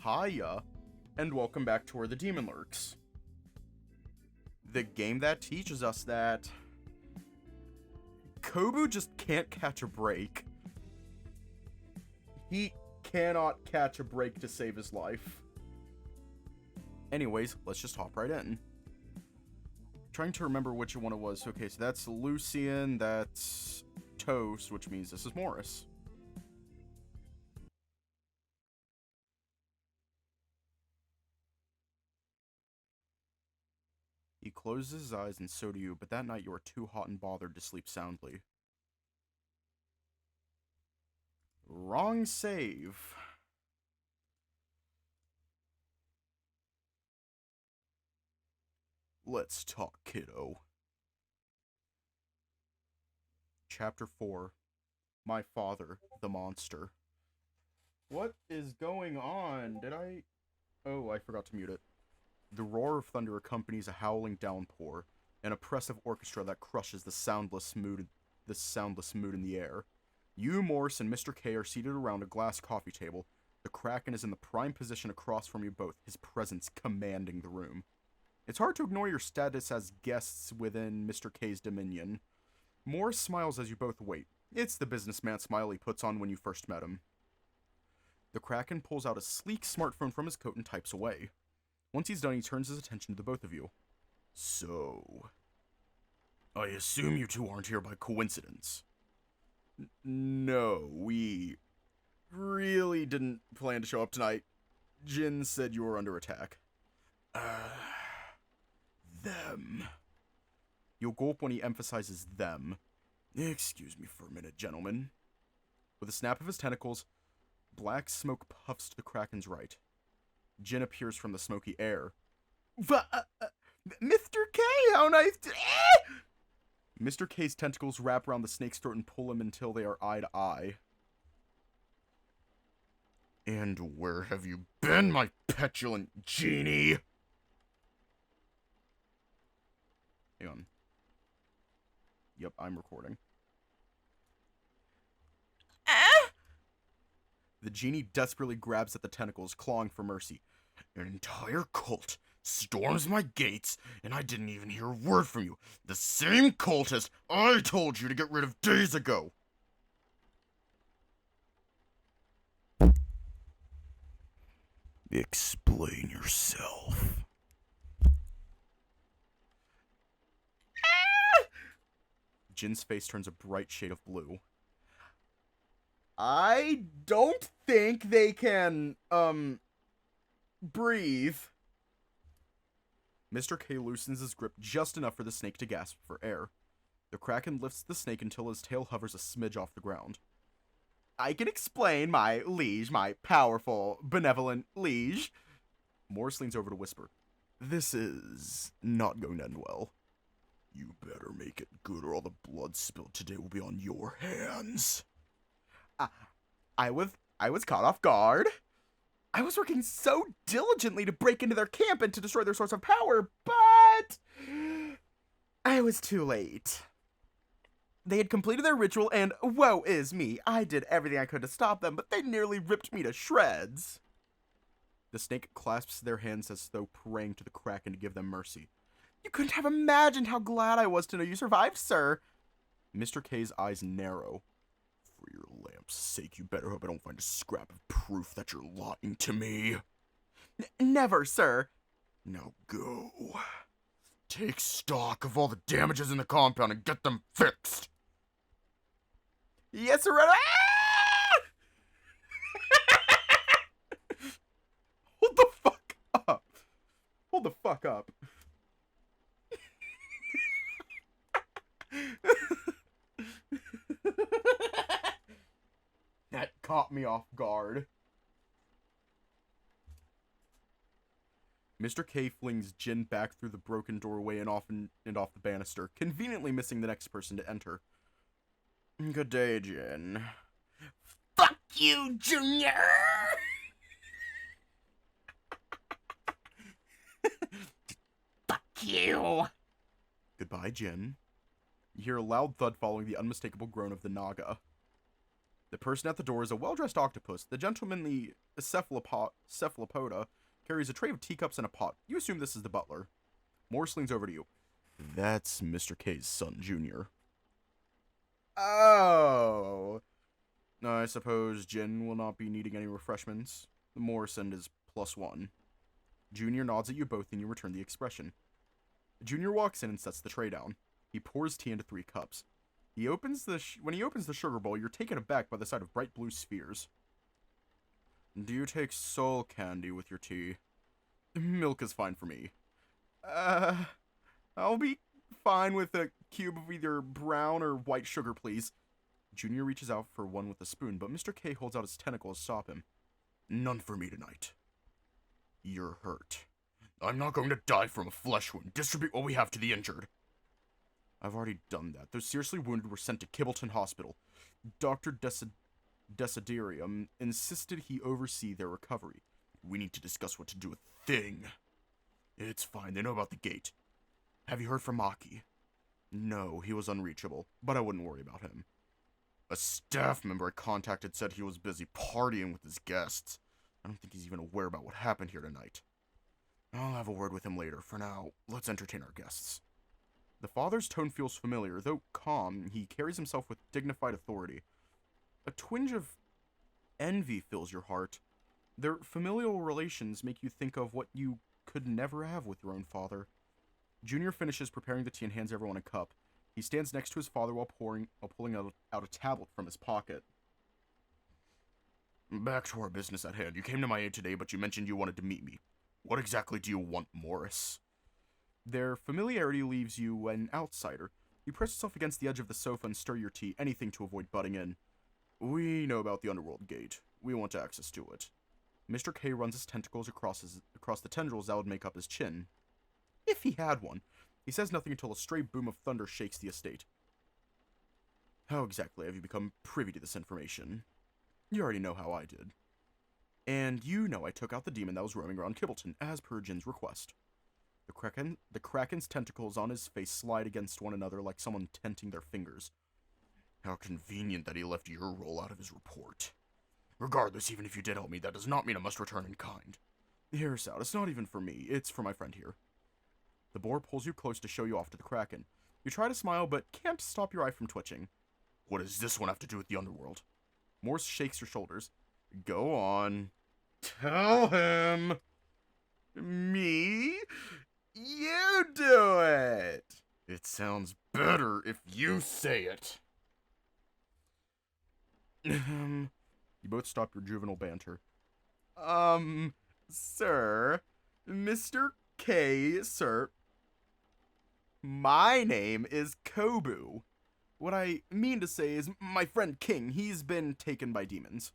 Hiya, and welcome back to Where the Demon Lurks. The game that teaches us that Kobu just can't catch a break. He cannot catch a break to save his life. Anyways, let's just hop right in. Trying to remember which one it was. Okay, so that's Lucian, that's Toast, which means this is Morris. He closes his eyes, and so do you, but that night you are too hot and bothered to sleep soundly. Wrong save. Let's talk, kiddo. Chapter 4. My Father, the Monster. What is going on? Oh, I forgot to mute it. The roar of thunder accompanies a howling downpour, an oppressive orchestra that crushes the soundless mood in the air. You, Morse, and Mr. K are seated around a glass coffee table. The Kraken is in the prime position across from you both, his presence commanding the room. It's hard to ignore your status as guests within Mr. K's dominion. Morse smiles as you both wait. It's the businessman smile he puts on when you first met him. The Kraken pulls out a sleek smartphone from his coat and types away. Once he's done, he turns his attention to the both of you. So, I assume you two aren't here by coincidence. No, we really didn't plan to show up tonight. Jin said you were under attack. Them. You'll gulp when he emphasizes them. Excuse me for a minute, gentlemen. With a snap of his tentacles, black smoke puffs to the Kraken's right. Jin appears from the smoky air. Mr. K, how nice to... Mr. K's tentacles wrap around the snake's throat and pull him until they are eye to eye. And where have you been, my petulant genie? Hang on. Yep, I'm recording. The genie desperately grabs at the tentacles, clawing for mercy. An entire cult storms my gates, and I didn't even hear a word from you. The same cultist I told you to get rid of days ago. Explain yourself. Jin's face turns a bright shade of blue. I don't think they can, breathe. Mr. K loosens his grip just enough for the snake to gasp for air. The Kraken lifts the snake until his tail hovers a smidge off the ground. I can explain, my liege, my powerful, benevolent liege. Morris leans over to whisper. This is not going to end well. You better make it good or all the blood spilled today will be on your hands. I was caught off guard. I was working so diligently to break into their camp and to destroy their source of power, but I was too late. They had completed their ritual, and woe is me. I did everything I could to stop them, but they nearly ripped me to shreds. The snake clasps their hands as though praying to the Kraken to give them mercy. You couldn't have imagined how glad I was to know you survived, sir. Mr. K's eyes narrow. For your lamp's sake, you better hope I don't find a scrap of proof that you're lying to me. Never, sir. Now go. Take stock of all the damages in the compound and get them fixed. Yes, sir. Hold the fuck up. Hold the fuck up. That caught me off guard. Mr. K flings Jin back through the broken doorway and off the banister, conveniently missing the next person to enter. Good day, Jin. Fuck you, Junior! Fuck you! Goodbye, Jin. You hear a loud thud following the unmistakable groan of the Naga. The person at the door is a well-dressed octopus. The gentlemanly cephalopoda carries a tray of teacups and a pot. You assume this is the butler. Morris leans over to you. That's Mr. K's son, Junior. Oh. I suppose Jin will not be needing any refreshments. Morrison is +1. Junior nods at you both and you return the expression. Junior walks in and sets the tray down. He pours tea into 3 cups. When he opens the sugar bowl, you're taken aback by the sight of bright blue spheres. Do you take soul candy with your tea? Milk is fine for me. I'll be fine with a cube of either brown or white sugar, please. Junior reaches out for one with a spoon, but Mr. K holds out his tentacles to stop him. None for me tonight. You're hurt. I'm not going to die from a flesh wound. Distribute what we have to the injured. I've already done that. Those seriously wounded were sent to Kibbleton Hospital. Dr. Desiderium insisted he oversee their recovery. We need to discuss what to do with Thing. It's fine. They know about the gate. Have you heard from Maki? No, he was unreachable, but I wouldn't worry about him. A staff member I contacted said he was busy partying with his guests. I don't think he's even aware about what happened here tonight. I'll have a word with him later. For now, let's entertain our guests. The father's tone feels familiar. Though calm, he carries himself with dignified authority. A twinge of envy fills your heart. Their familial relations make you think of what you could never have with your own father. Junior finishes preparing the tea and hands everyone a cup. He stands next to his father while pulling out a tablet from his pocket. Back to our business at hand. You came to my aid today, but you mentioned you wanted to meet me. What exactly do you want, Morris? Their familiarity leaves you an outsider. You press yourself against the edge of the sofa and stir your tea, anything to avoid butting in. We know about the Underworld gate. We want access to it. Mr. K runs his tentacles across the tendrils that would make up his chin. If he had one. He says nothing until a stray boom of thunder shakes the estate. How exactly have you become privy to this information? You already know how I did. And you know I took out the demon that was roaming around Kibbleton, as per Jin's request. The Kraken's tentacles on his face slide against one another like someone tenting their fingers. How convenient that he left your role out of his report. Regardless, even if you did help me, that does not mean I must return in kind. Hear us out. It's not even for me. It's for my friend here. The boar pulls you close to show you off to the Kraken. You try to smile, but can't stop your eye from twitching. What does this one have to do with the Underworld? Morse shakes your shoulders. Go on. Tell him. Me? You do it! It sounds better if you say it. You both stop your juvenile banter. Sir. Mr. K, sir. My name is Kobu. What I mean to say is my friend King, he's been taken by demons.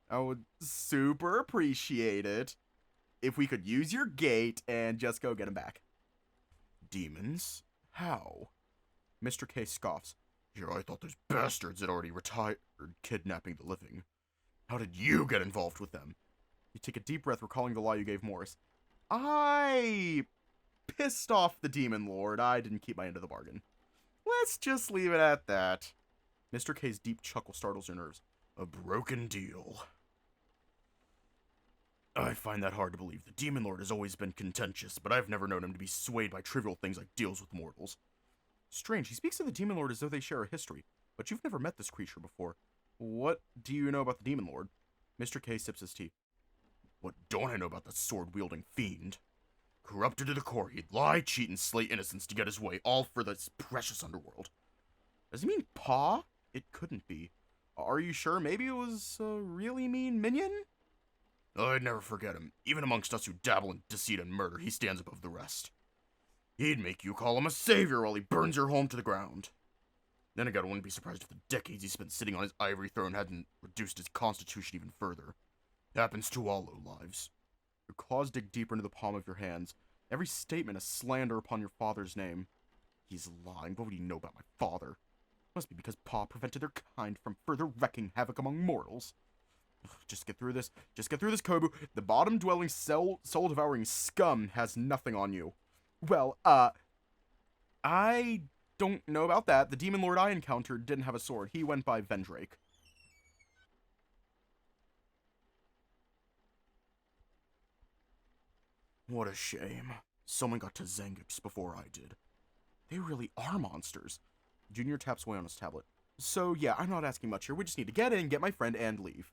I would super appreciate it if we could use your gate and just go get him back. Demons? How? Mr. K scoffs. Here I thought those bastards had already retired kidnapping the living. How did you get involved with them? You take a deep breath, recalling the lie you gave Morris. I pissed off the demon lord. I didn't keep my end of the bargain. Let's just leave it at that. Mr. K's deep chuckle startles your nerves. A broken deal. I find that hard to believe. The Demon Lord has always been contentious, but I've never known him to be swayed by trivial things like deals with mortals. Strange, he speaks of the Demon Lord as though they share a history, but you've never met this creature before. What do you know about the Demon Lord? Mr. K sips his tea. What don't I know about that sword-wielding fiend? Corrupted to the core, he'd lie, cheat, and slay innocents to get his way, all for this precious underworld. Does he mean paw? It couldn't be. Are you sure? Maybe it was a really mean minion? I'd never forget him. Even amongst us who dabble in deceit and murder, he stands above the rest. He'd make you call him a savior while he burns your home to the ground. Then again, I wouldn't be surprised if the decades he spent sitting on his ivory throne hadn't reduced his constitution even further. It happens to all low lives. Your claws dig deeper into the palm of your hands. Every statement a slander upon your father's name. He's lying. What would he know about my father? Must be because Pa prevented their kind from further wrecking havoc among mortals. Just get through this. Just get through this, Kobu. The bottom-dwelling, soul-devouring scum has nothing on you. Well, I don't know about that. The demon lord I encountered didn't have a sword. He went by Vendrake. What a shame. Someone got to Zengix before I did. They really are monsters. Junior taps away on his tablet. So yeah, I'm not asking much here. We just need to get in, get my friend, and leave.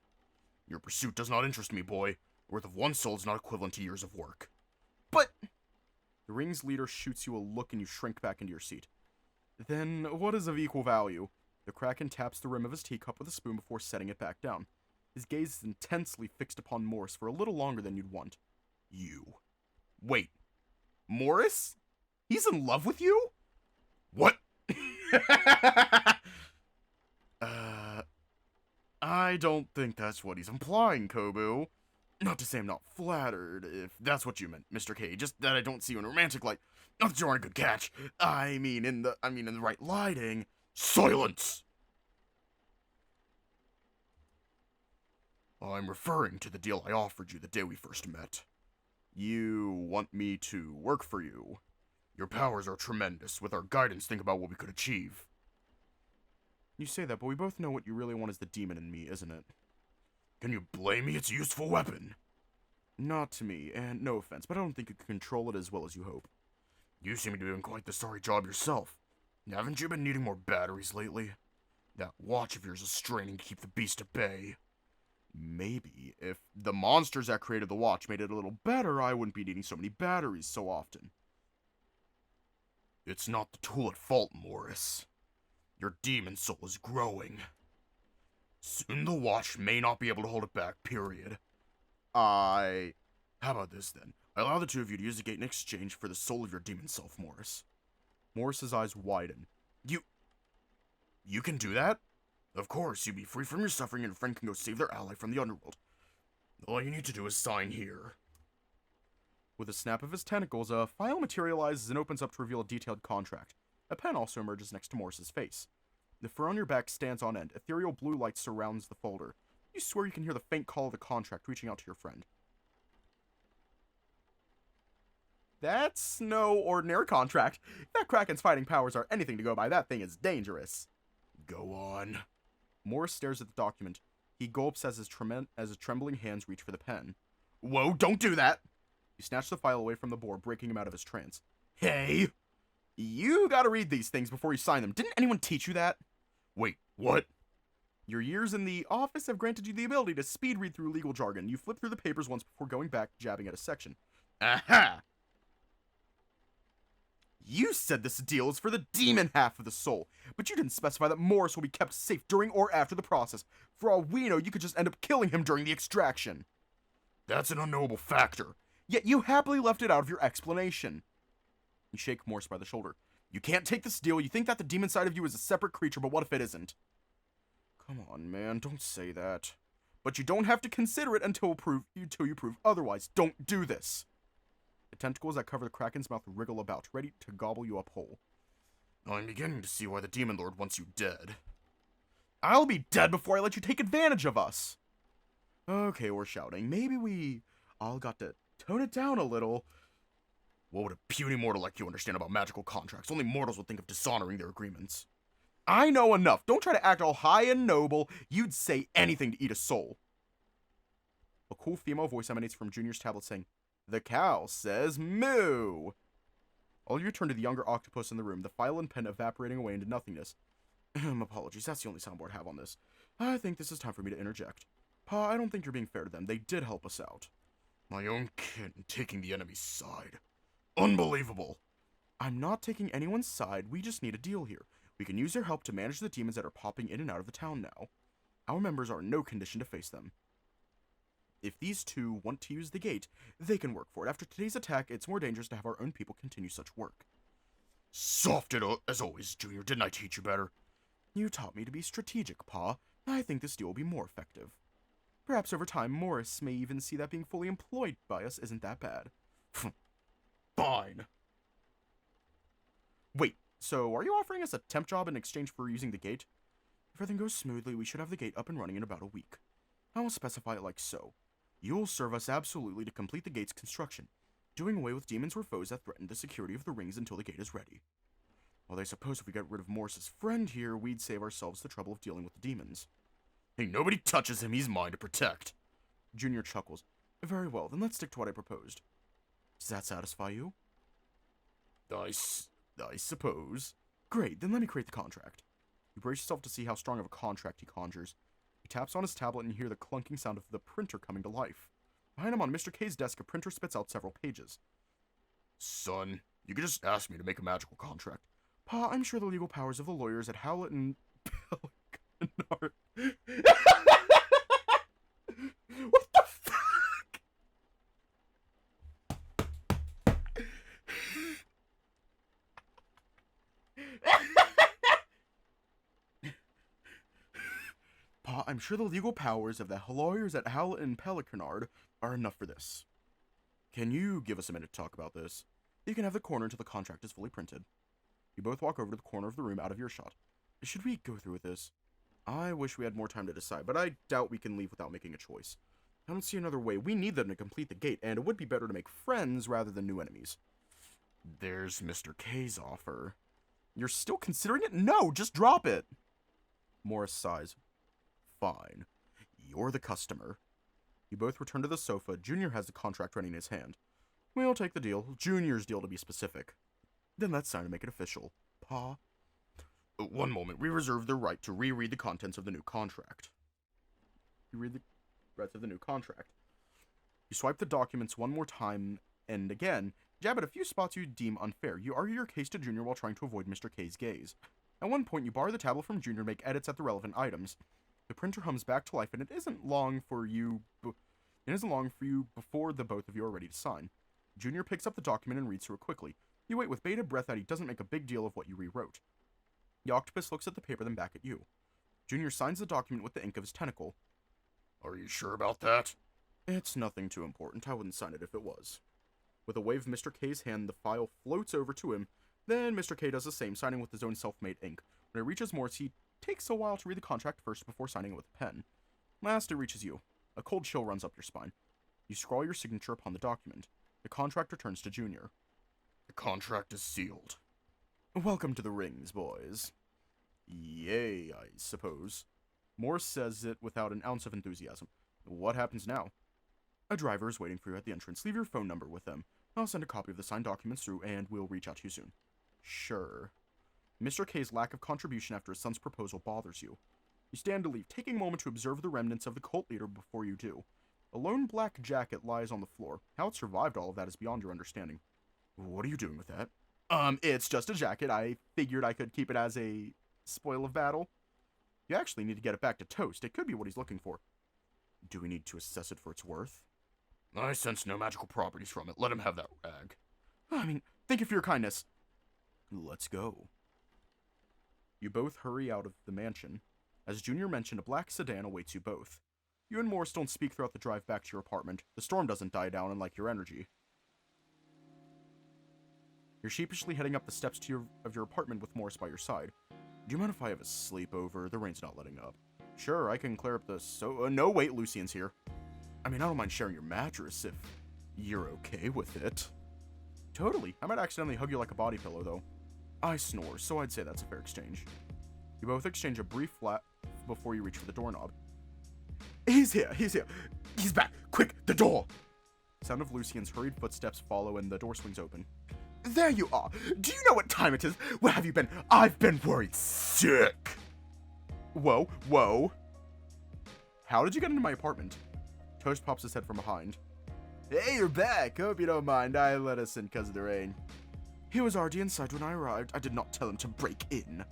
Your pursuit does not interest me, boy. The worth of one soul is not equivalent to years of work. But... The ring's leader shoots you a look and you shrink back into your seat. Then what is of equal value? The Kraken taps the rim of his teacup with a spoon before setting it back down. His gaze is intensely fixed upon Morris for a little longer than you'd want. You. Wait. Morris? He's in love with you? What? I don't think that's what he's implying, Kobu. Not to say I'm not flattered, if that's what you meant, Mr. K. Just that I don't see you in a romantic light. Not that you aren't a good catch. I mean in the right lighting. Silence! I'm referring to the deal I offered you the day we first met. You want me to work for you. Your powers are tremendous. With our guidance, think about what we could achieve. You say that, but we both know what you really want is the demon in me, isn't it? Can you blame me? It's a useful weapon. Not to me, and no offense, but I don't think you can control it as well as you hope. You seem to be doing quite the sorry job yourself. Haven't you been needing more batteries lately? That watch of yours is straining to keep the beast at bay. Maybe if the monsters that created the watch made it a little better, I wouldn't be needing so many batteries so often. It's not the tool at fault, Morris. Your demon soul is growing. Soon the watch may not be able to hold it back, period. How about this, then? I allow the two of you to use the gate in exchange for the soul of your demon self, Morris. Morris's eyes widen. You can do that? Of course, you'd be free from your suffering and your friend can go save their ally from the Underworld. All you need to do is sign here. With a snap of his tentacles, a file materializes and opens up to reveal a detailed contract. A pen also emerges next to Morris's face. The fur on your back stands on end. Ethereal blue light surrounds the folder. You swear you can hear the faint call of the contract reaching out to your friend. That's no ordinary contract. If that Kraken's fighting powers are anything to go by, that thing is dangerous. Go on. Morris stares at the document. He gulps as his trembling hands reach for the pen. Whoa, don't do that! You snatch the file away from the board, breaking him out of his trance. Hey! You gotta read these things before you sign them. Didn't anyone teach you that? Wait, what? Your years in the office have granted you the ability to speed read through legal jargon. You flip through the papers once before going back, jabbing at a section. Aha! You said this deal is for the demon half of the soul, but you didn't specify that Morris will be kept safe during or after the process. For all we know, you could just end up killing him during the extraction. That's an unknowable factor. Yet you happily left it out of your explanation. You shake Morris by the shoulder. You can't take this deal. You think that the demon side of you is a separate creature, but what if it isn't? Come on, man, don't say that. But you don't have to consider it until you prove otherwise. Don't do this. The tentacles that cover the Kraken's mouth wriggle about, ready to gobble you up whole. I'm beginning to see why the Demon Lord wants you dead. I'll be dead before I let you take advantage of us. Okay, we're shouting. Maybe we all got to tone it down a little. What would a puny mortal like you understand about magical contracts? Only mortals would think of dishonoring their agreements. I know enough. Don't try to act all high and noble. You'd say anything to eat a soul. A cool female voice emanates from Junior's tablet saying, "The cow says moo." All you turn to the younger octopus in the room, the file and pen evaporating away into nothingness. Apologies, that's the only soundboard I have on this. I think this is time for me to interject. Pa, I don't think you're being fair to them. They did help us out. My own kin taking the enemy's side. Unbelievable. I'm not taking anyone's side. We just need a deal here. We can use their help to manage the demons that are popping in and out of the town now. Our members are in no condition to face them. If these two want to use the gate, they can work for it. After today's attack, it's more dangerous to have our own people continue such work. Soft as always, Junior. Didn't I teach you better? You taught me to be strategic, Pa. I think this deal will be more effective. Perhaps over time, Morris may even see that being fully employed by us isn't that bad. Fine. Wait, so are you offering us a temp job in exchange for using the gate? If everything goes smoothly, we should have the gate up and running in about a week. I will specify it like so. You'll serve us absolutely to complete the gate's construction, doing away with demons or foes that threaten the security of the rings until the gate is ready. Well, I suppose if we get rid of Morris's friend here, we'd save ourselves the trouble of dealing with the demons. Hey, nobody touches him, he's mine to protect. Junior chuckles. Very well, then let's stick to what I proposed. Does that satisfy you? I suppose. Great, then let me create the contract. You brace yourself to see how strong of a contract he conjures. He taps on his tablet and you hear the clunking sound of the printer coming to life. Behind him on Mr. K's desk, a printer spits out several pages. Son, you could just ask me to make a magical contract. Pa, I'm sure the legal powers of the lawyers at Howlett and Pelican. What the fuck? Pa, I'm sure the legal powers of the lawyers at Howlett and Pelicanard are enough for this. Can you give us a minute to talk about this? You can have the corner until the contract is fully printed. You both walk over to the corner of the room out of earshot. Should we go through with this? I wish we had more time to decide, but I doubt we can leave without making a choice. I don't see another way. We need them to complete the gate, and it would be better to make friends rather than new enemies. There's Mr. K's offer. You're still considering it? No, just drop it. Morris sighs. Fine. You're the customer. You both return to the sofa. Junior has the contract ready in his hand. We'll take the deal. Junior's deal, to be specific. Then let's sign and make it official. Pa? One moment. We reserve the right to reread the contents of the new contract. You read the rest of the new contract. You swipe the documents one more time, and again, jab at a few spots you deem unfair. You argue your case to Junior while trying to avoid Mr. K's gaze. At one point, you borrow the tablet from Junior to make edits at the relevant items. The printer hums back to life, and it isn't long for you before the both of you are ready to sign. Junior picks up the document and reads through it quickly. You wait with bated breath that he doesn't make a big deal of what you rewrote. The octopus looks at the paper, then back at you. Junior signs the document with the ink of his tentacle. Are you sure about that? It's nothing too important. I wouldn't sign it if it was. With a wave of Mr. K's hand, the file floats over to him. Then Mr. K does the same, signing with his own self-made ink. When it reaches Morris, he takes a while to read the contract first before signing it with a pen. Last, it reaches you. A cold chill runs up your spine. You scrawl your signature upon the document. The contract returns to Junior. The contract is sealed. Welcome to the rings, boys. Yay, I suppose. Morris says it without an ounce of enthusiasm. What happens now? A driver is waiting for you at the entrance. Leave your phone number with them. I'll send a copy of the signed documents through, and we'll reach out to you soon. Sure. Mr. K's lack of contribution after his son's proposal bothers you. You stand to leave, taking a moment to observe the remnants of the cult leader before you do. A lone black jacket lies on the floor. How it survived all of that is beyond your understanding. What are you doing with that? It's just a jacket. I figured I could keep it as a spoil of battle. You actually need to get it back to Toast. It could be what he's looking for. Do we need to assess it for its worth? I sense no magical properties from it. Let him have that rag. Thank you for your kindness. Let's go. You both hurry out of the mansion. As Junior mentioned, a black sedan awaits you both. You and Morris don't speak throughout the drive back to your apartment. The storm doesn't die down, unlike your energy. You're sheepishly heading up the steps of your apartment with Morris by your side. Do you mind if I have a sleepover? The rain's not letting up. Sure, I can clear up the no, wait, Lucian's here. I don't mind sharing your mattress if you're okay with it. Totally. I might accidentally hug you like a body pillow, though. I snore, so I'd say that's a fair exchange. You both exchange a brief laugh before you reach for the doorknob. He's here. He's back. Quick, the door. Sound of Lucian's hurried footsteps follow and the door swings open. There you are. Do you know what time it is? Where have you been? I've been worried sick. Whoa. How did you get into my apartment? Toast pops his head from behind. Hey, you're back. Hope you don't mind. I let us in because of the rain. He was already inside when I arrived. I did not tell him to break in.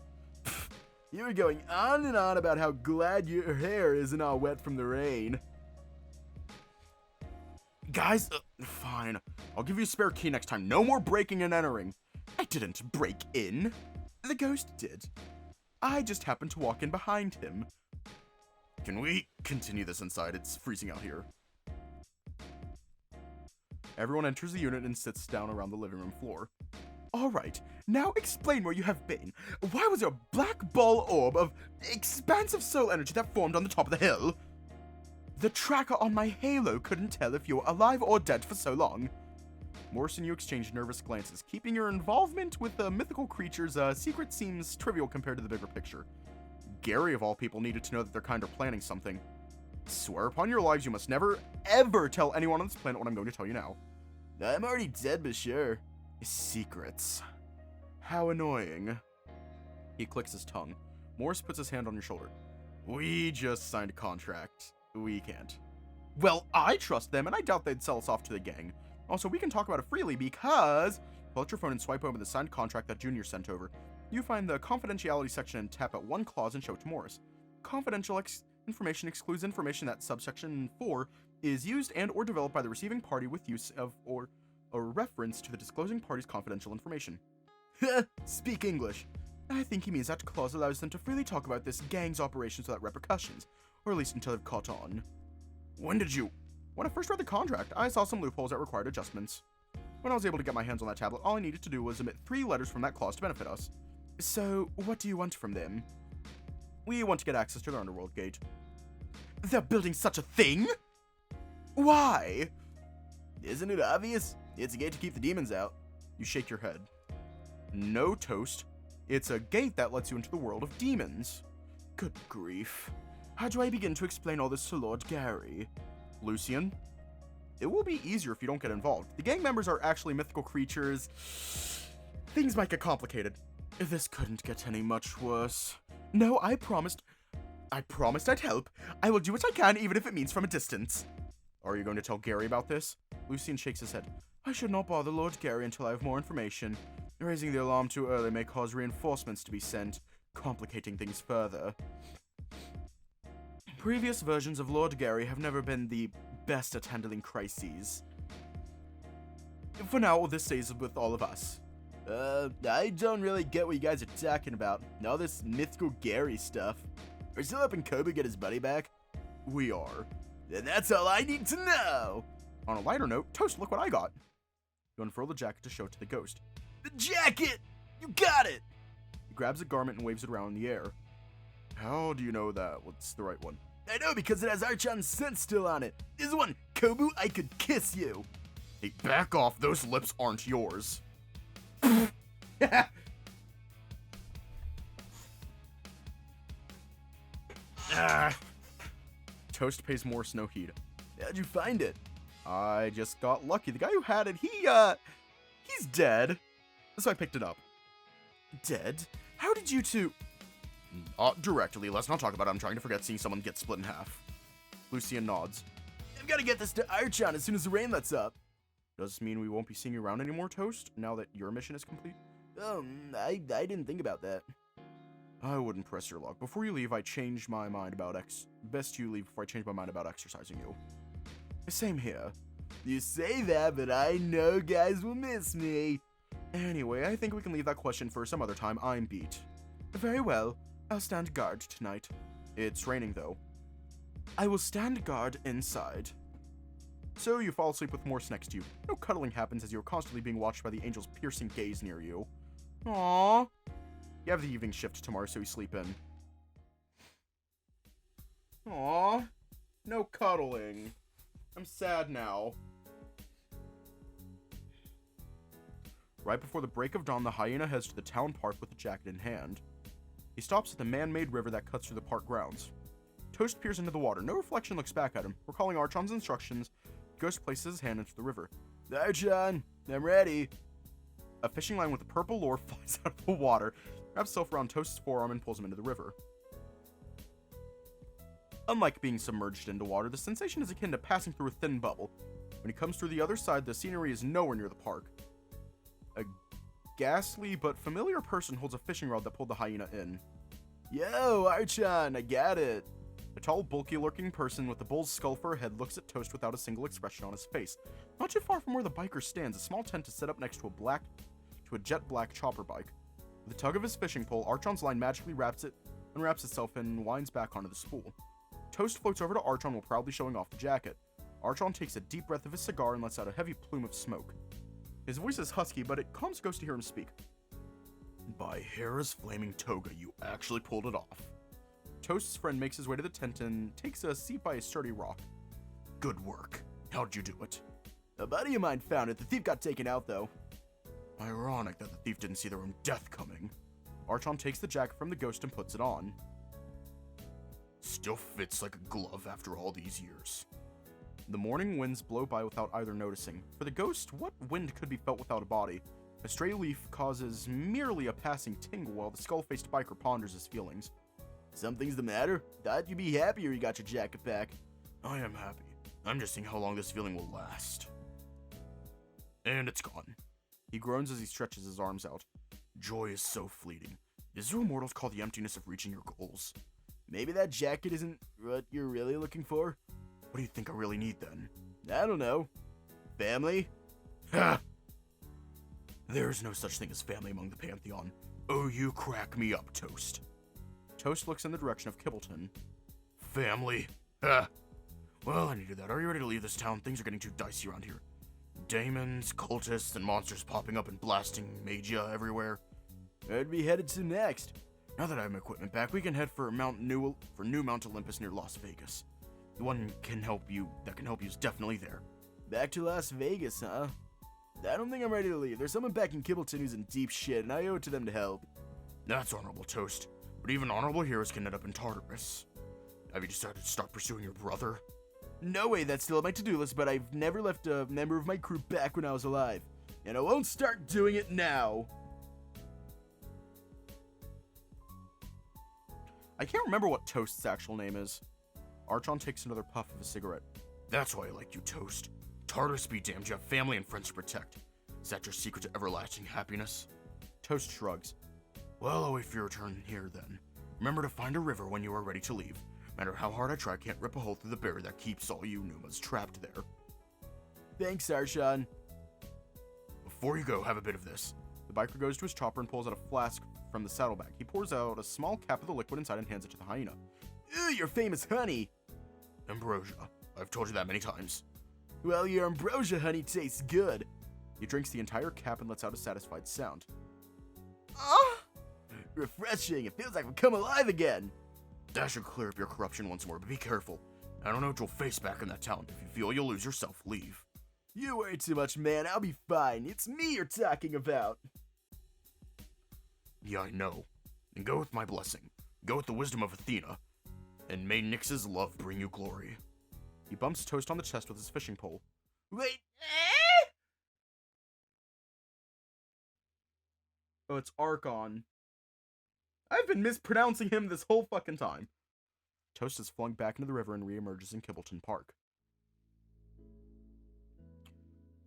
Pfft, you were going on and on about how glad your hair isn't all wet from the rain. Guys, fine. I'll give you a spare key next time. No more breaking and entering. I didn't break in. The ghost did. I just happened to walk in behind him. Can we continue this inside? It's freezing out here. Everyone enters the unit and sits down around the living room floor. Alright, now explain where you have been. Why was there a black ball orb of expansive soul energy that formed on the top of the hill? The tracker on my halo couldn't tell if you were alive or dead for so long. Morris and you exchange nervous glances. Keeping your involvement with the mythical creature's secret seems trivial compared to the bigger picture. Gary, of all people, needed to know that they're kind of planning something. Swear upon your lives you must never, ever tell anyone on this planet what I'm going to tell you now. I'm already dead, but sure. Secrets. How annoying. He clicks his tongue. Morris puts his hand on your shoulder. We just signed a contract. We can't. Well, I trust them, and I doubt they'd sell us off to the gang. Also, we can talk about it freely because... Pull out your phone and swipe over the signed contract that Junior sent over. You find the confidentiality section and tap at one clause and show it to Morris. Confidential information excludes information that subsection 4 is used and or developed by the receiving party with use of or a reference to the disclosing party's confidential information. Speak English. I think he means that clause allows them to freely talk about this gang's operations without repercussions, or at least until they've caught on. When I first read the contract, I saw some loopholes that required adjustments. When I was able to get my hands on that tablet, all I needed to do was omit 3 letters from that clause to benefit us. So, what do you want from them? We want to get access to the Underworld gate. They're building such a thing? Why? Isn't it obvious? It's a gate to keep the demons out. You shake your head. No, Toast. It's a gate that lets you into the world of demons. Good grief. How do I begin to explain all this to Lord Gary? Lucian? It will be easier if you don't get involved. The gang members are actually mythical creatures. Things might get complicated. This couldn't get any much worse. No, I promised I'd help. I will do what I can, even if it means from a distance. Are you going to tell Gary about this? Lucian shakes his head. I should not bother Lord Gary until I have more information. Raising the alarm too early may cause reinforcements to be sent, complicating things further. Previous versions of Lord Gary have never been the best at handling crises. For now, this stays with all of us. I don't really get what you guys are talking about. All this mythical Gary stuff. We're still helping Kobe get his buddy back? We are. Then that's all I need to know! On a lighter note, Toast, look what I got. You unfurl the jacket to show it to the ghost. The jacket! You got it! He grabs a garment and waves it around in the air. How do you know that? What's the right one? I know because it has Archon's scent still on it. This one, Kobu, I could kiss you. Hey, back off. Those lips aren't yours. Toast pays Morris no heed. How'd you find it? I just got lucky. The guy who had it, he's dead. So I picked it up. Dead? How did you two... Directly. Let's not talk about it. I'm trying to forget seeing someone get split in half. Lucian nods. I've got to get this to Archon as soon as the rain lets up. Does this mean we won't be seeing you around anymore, Toast, now that your mission is complete? I didn't think about that. I wouldn't press your luck. Before you leave, I changed my mind about Best you leave before I change my mind about exercising you. Same here. You say that, but I know guys will miss me. Anyway, I think we can leave that question for some other time. I'm beat. Very well. I'll stand guard tonight. It's raining, though. I will stand guard inside. So you fall asleep with Morse next to you. No cuddling happens as you're constantly being watched by the angel's piercing gaze near you. Aww. You have the evening shift tomorrow, so you sleep in. Aww. No cuddling. I'm sad now. Right before the break of dawn, the hyena heads to the town park with the jacket in hand. He stops at the man-made river that cuts through the park grounds. Toast peers into the water. No reflection looks back at him. Recalling Archon's instructions, Ghost places his hand into the river. Archon, I'm ready. A fishing line with a purple lure flies out of the water, wraps itself around Toast's forearm, and pulls him into the river. Unlike being submerged into water, the sensation is akin to passing through a thin bubble. When he comes through the other side, the scenery is nowhere near the park. A ghastly but familiar person holds a fishing rod that pulled the hyena in. Yo, Archon, I got it. A tall, bulky, lurking person with a bull's skull for a head looks at Toast without a single expression on his face. Not too far from where the biker stands, a small tent is set up next to a jet black chopper bike. With a tug of his fishing pole, Archon's line magically unwraps itself and winds back onto the spool. Toast floats over to Archon while proudly showing off the jacket. Archon takes a deep breath of his cigar and lets out a heavy plume of smoke. His voice is husky, but it calms Ghost to hear him speak. By Hera's flaming toga, you actually pulled it off. Toast's friend makes his way to the tent and takes a seat by a sturdy rock. Good work. How'd you do it? A buddy of mine found it. The thief got taken out, though. Ironic that the thief didn't see their own death coming. Archon takes the jacket from the ghost and puts it on. Still fits like a glove after all these years. The morning winds blow by without either noticing. For the ghost, what wind could be felt without a body? A stray leaf causes merely a passing tingle while the skull-faced biker ponders his feelings. Something's the matter? Thought you'd be happier you got your jacket back. I am happy. I'm just seeing how long this feeling will last. And it's gone. He groans as he stretches his arms out. Joy is so fleeting. This is what mortals call the emptiness of reaching your goals. Maybe that jacket isn't what you're really looking for? What do you think I really need then? I don't know. Family? Ha! There's no such thing as family among the Pantheon. Oh, you crack me up, Toast. Toast looks in the direction of Kibbleton. Family? Ha! Well, I needed that. Are you ready to leave this town? Things are getting too dicey around here. Demons, cultists, and monsters popping up and blasting magia everywhere. Where'd we headed to next? Now that I have my equipment back, we can head for New Mount Olympus near Las Vegas. The one that can help you is definitely there. Back to Las Vegas, huh? I don't think I'm ready to leave. There's someone back in Kibbleton who's in deep shit, and I owe it to them to help. That's honorable, Toast. But even honorable heroes can end up in Tartarus. Have you decided to start pursuing your brother? No way, that's still on my to-do list, but I've never left a member of my crew back when I was alive. And I won't start doing it now. I can't remember what Toast's actual name is. Archon takes another puff of a cigarette. That's why I like you, Toast. Tartarus be damned, you have family and friends to protect. Is that your secret to everlasting happiness? Toast shrugs. Well, I'll wait for your return here then. Remember to find a river when you are ready to leave. No matter how hard I try, I can't rip a hole through the barrier that keeps all you Numas trapped there. Thanks, Archon. Before you go, have a bit of this. The biker goes to his chopper and pulls out a flask from the saddlebag. He pours out a small cap of the liquid inside and hands it to the hyena. Ew, your famous honey! Ambrosia. I've told you that many times. Well, your ambrosia honey tastes good. He drinks the entire cap and lets out a satisfied sound. Ah! Refreshing. It feels like I've come alive again. That should clear up your corruption once more, but be careful. I don't know what you'll face back in that town. If you feel you'll lose yourself, leave. You worry too much, man. I'll be fine. It's me you're talking about. Yeah, I know. And go with my blessing. Go with the wisdom of Athena. And may Nyx's love bring you glory. He bumps Toast on the chest with his fishing pole. Wait, Oh, it's Archon. I've been mispronouncing him this whole fucking time. Toast is flung back into the river and reemerges in Kibbleton Park.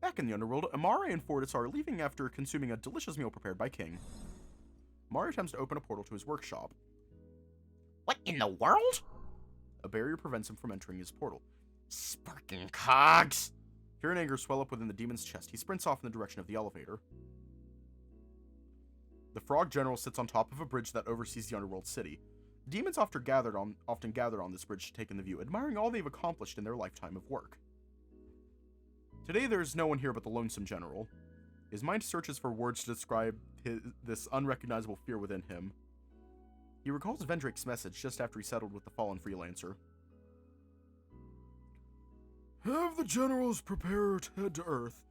Back in the Underworld, Amare and Fortis are leaving after consuming a delicious meal prepared by King. Amare attempts to open a portal to his workshop. What in the world? A barrier prevents him from entering his portal. Sparking cogs! Fear and anger swell up within the demon's chest. He sprints off in the direction of the elevator. The Frog General sits on top of a bridge that oversees the Underworld city. Demons often gather on this bridge to take in the view, admiring all they've accomplished in their lifetime of work. Today there is no one here but the Lonesome General. His mind searches for words to describe this unrecognizable fear within him. He recalls Vendrake's message just after he settled with the fallen freelancer. Have the generals prepare to head to Earth.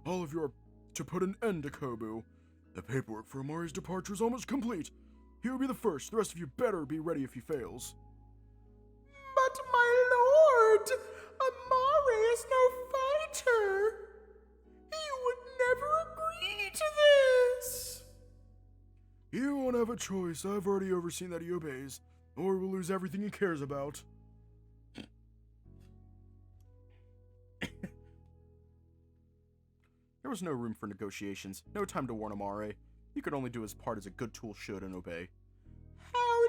All of you are to put an end to Kobu. The paperwork for Amare's departure is almost complete. He will be the first. The rest of you better be ready if he fails. But my lord, Amare is no fighter. He would never agree to this. He won't have a choice. I've already overseen that he obeys, or will lose everything he cares about. There was no room for negotiations, no time to warn Amare. He could only do his part as a good tool should and obey. How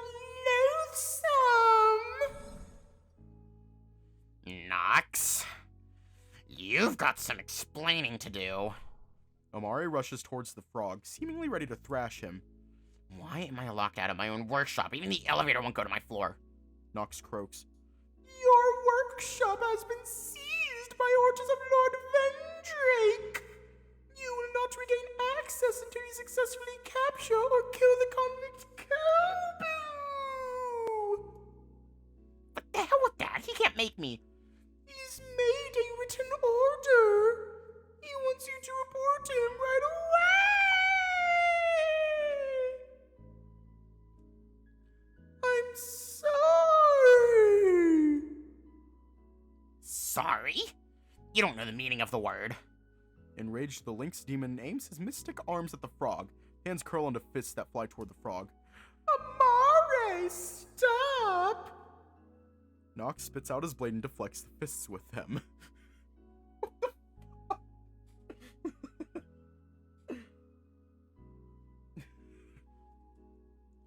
loathsome! Nox, you've got some explaining to do. Amare rushes towards the frog, seemingly ready to thrash him. Why am I locked out of my own workshop? Even the elevator won't go to my floor. Nox croaks. Your workshop has been seized by orders of Lord Vendrake. You will not regain access until you successfully capture or kill the convict Kobu. What the hell with that? He can't make me. He's made a written order. He wants you to report him right away. I'm sorry. Sorry? You don't know the meaning of the word. Enraged, the Lynx demon aims his mystic arms at the frog. Hands curl into fists that fly toward the frog. Amare, stop! Nox spits out his blade and deflects the fists with them.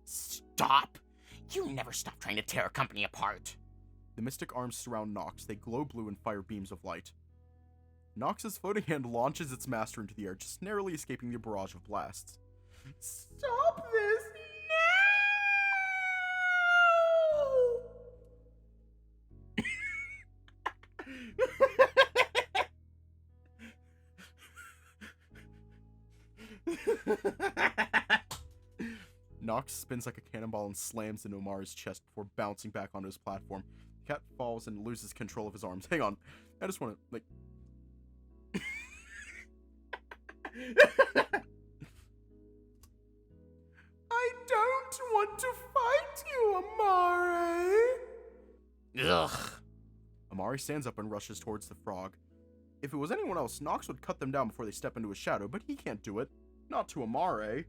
Stop! You never stop trying to tear our company apart. The mystic arms surround Nox. They glow blue and fire beams of light. Nox's floating hand launches its master into the air, just narrowly escaping the barrage of blasts. Stop this Nox spins like a cannonball and slams into Amari's chest before bouncing back onto his platform. The cat falls and loses control of his arms. Hang on. I just want to, like... I don't want to fight you, Amare. Ugh. Amari stands up and rushes towards the frog. If it was anyone else, Nox would cut them down before they step into his shadow, but he can't do it. Not to Amari.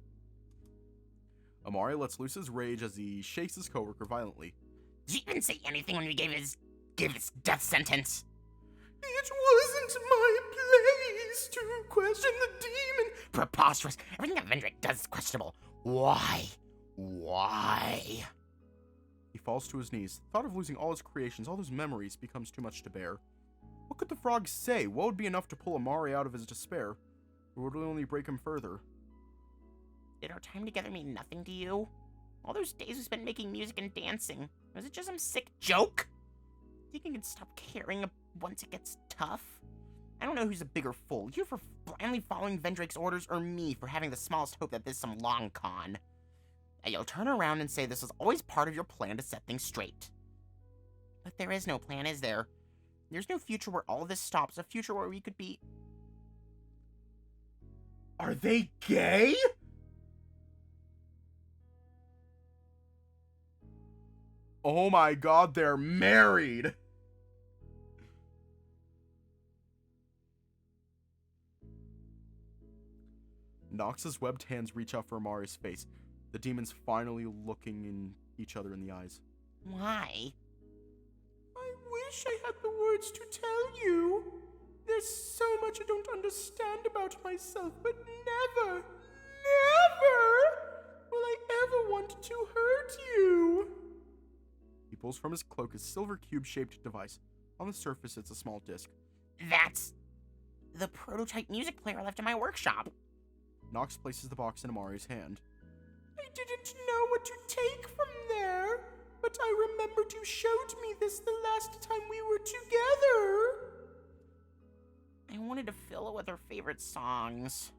Amari lets loose his rage as he shakes his coworker violently. Did you even say anything when we gave his death sentence? It wasn't my place to question the demon. Preposterous. Everything that Vendrake does is questionable. Why? Why? He falls to his knees. The thought of losing all his creations, all his memories, becomes too much to bear. What could the frog say? What would be enough to pull Amari out of his despair? Or would it only break him further? Did our time together mean nothing to you? All those days we spent making music and dancing, was it just some sick joke? Do you think you can stop caring once it gets tough? I don't know who's a bigger fool, you for blindly following Vendrake's orders, or me for having the smallest hope that this is some long con. And you'll turn around and say this was always part of your plan to set things straight. But there is no plan, is there? There's no future where all this stops, a future where we could be... Are they gay? Oh my god, they're married! Nox's webbed hands reach out for Amari's face, the demons finally looking in each other in the eyes. Why? I wish I had the words to tell you. There's so much I don't understand about myself, but never will I ever want to hurt you. He pulls from his cloak a silver cube-shaped device. On the surface, it's a small disc. That's the prototype music player I left in my workshop. Nox places the box in Amari's hand. I didn't know what to take from there, but I remembered you showed me this the last time we were together. I wanted to fill it with her favorite songs.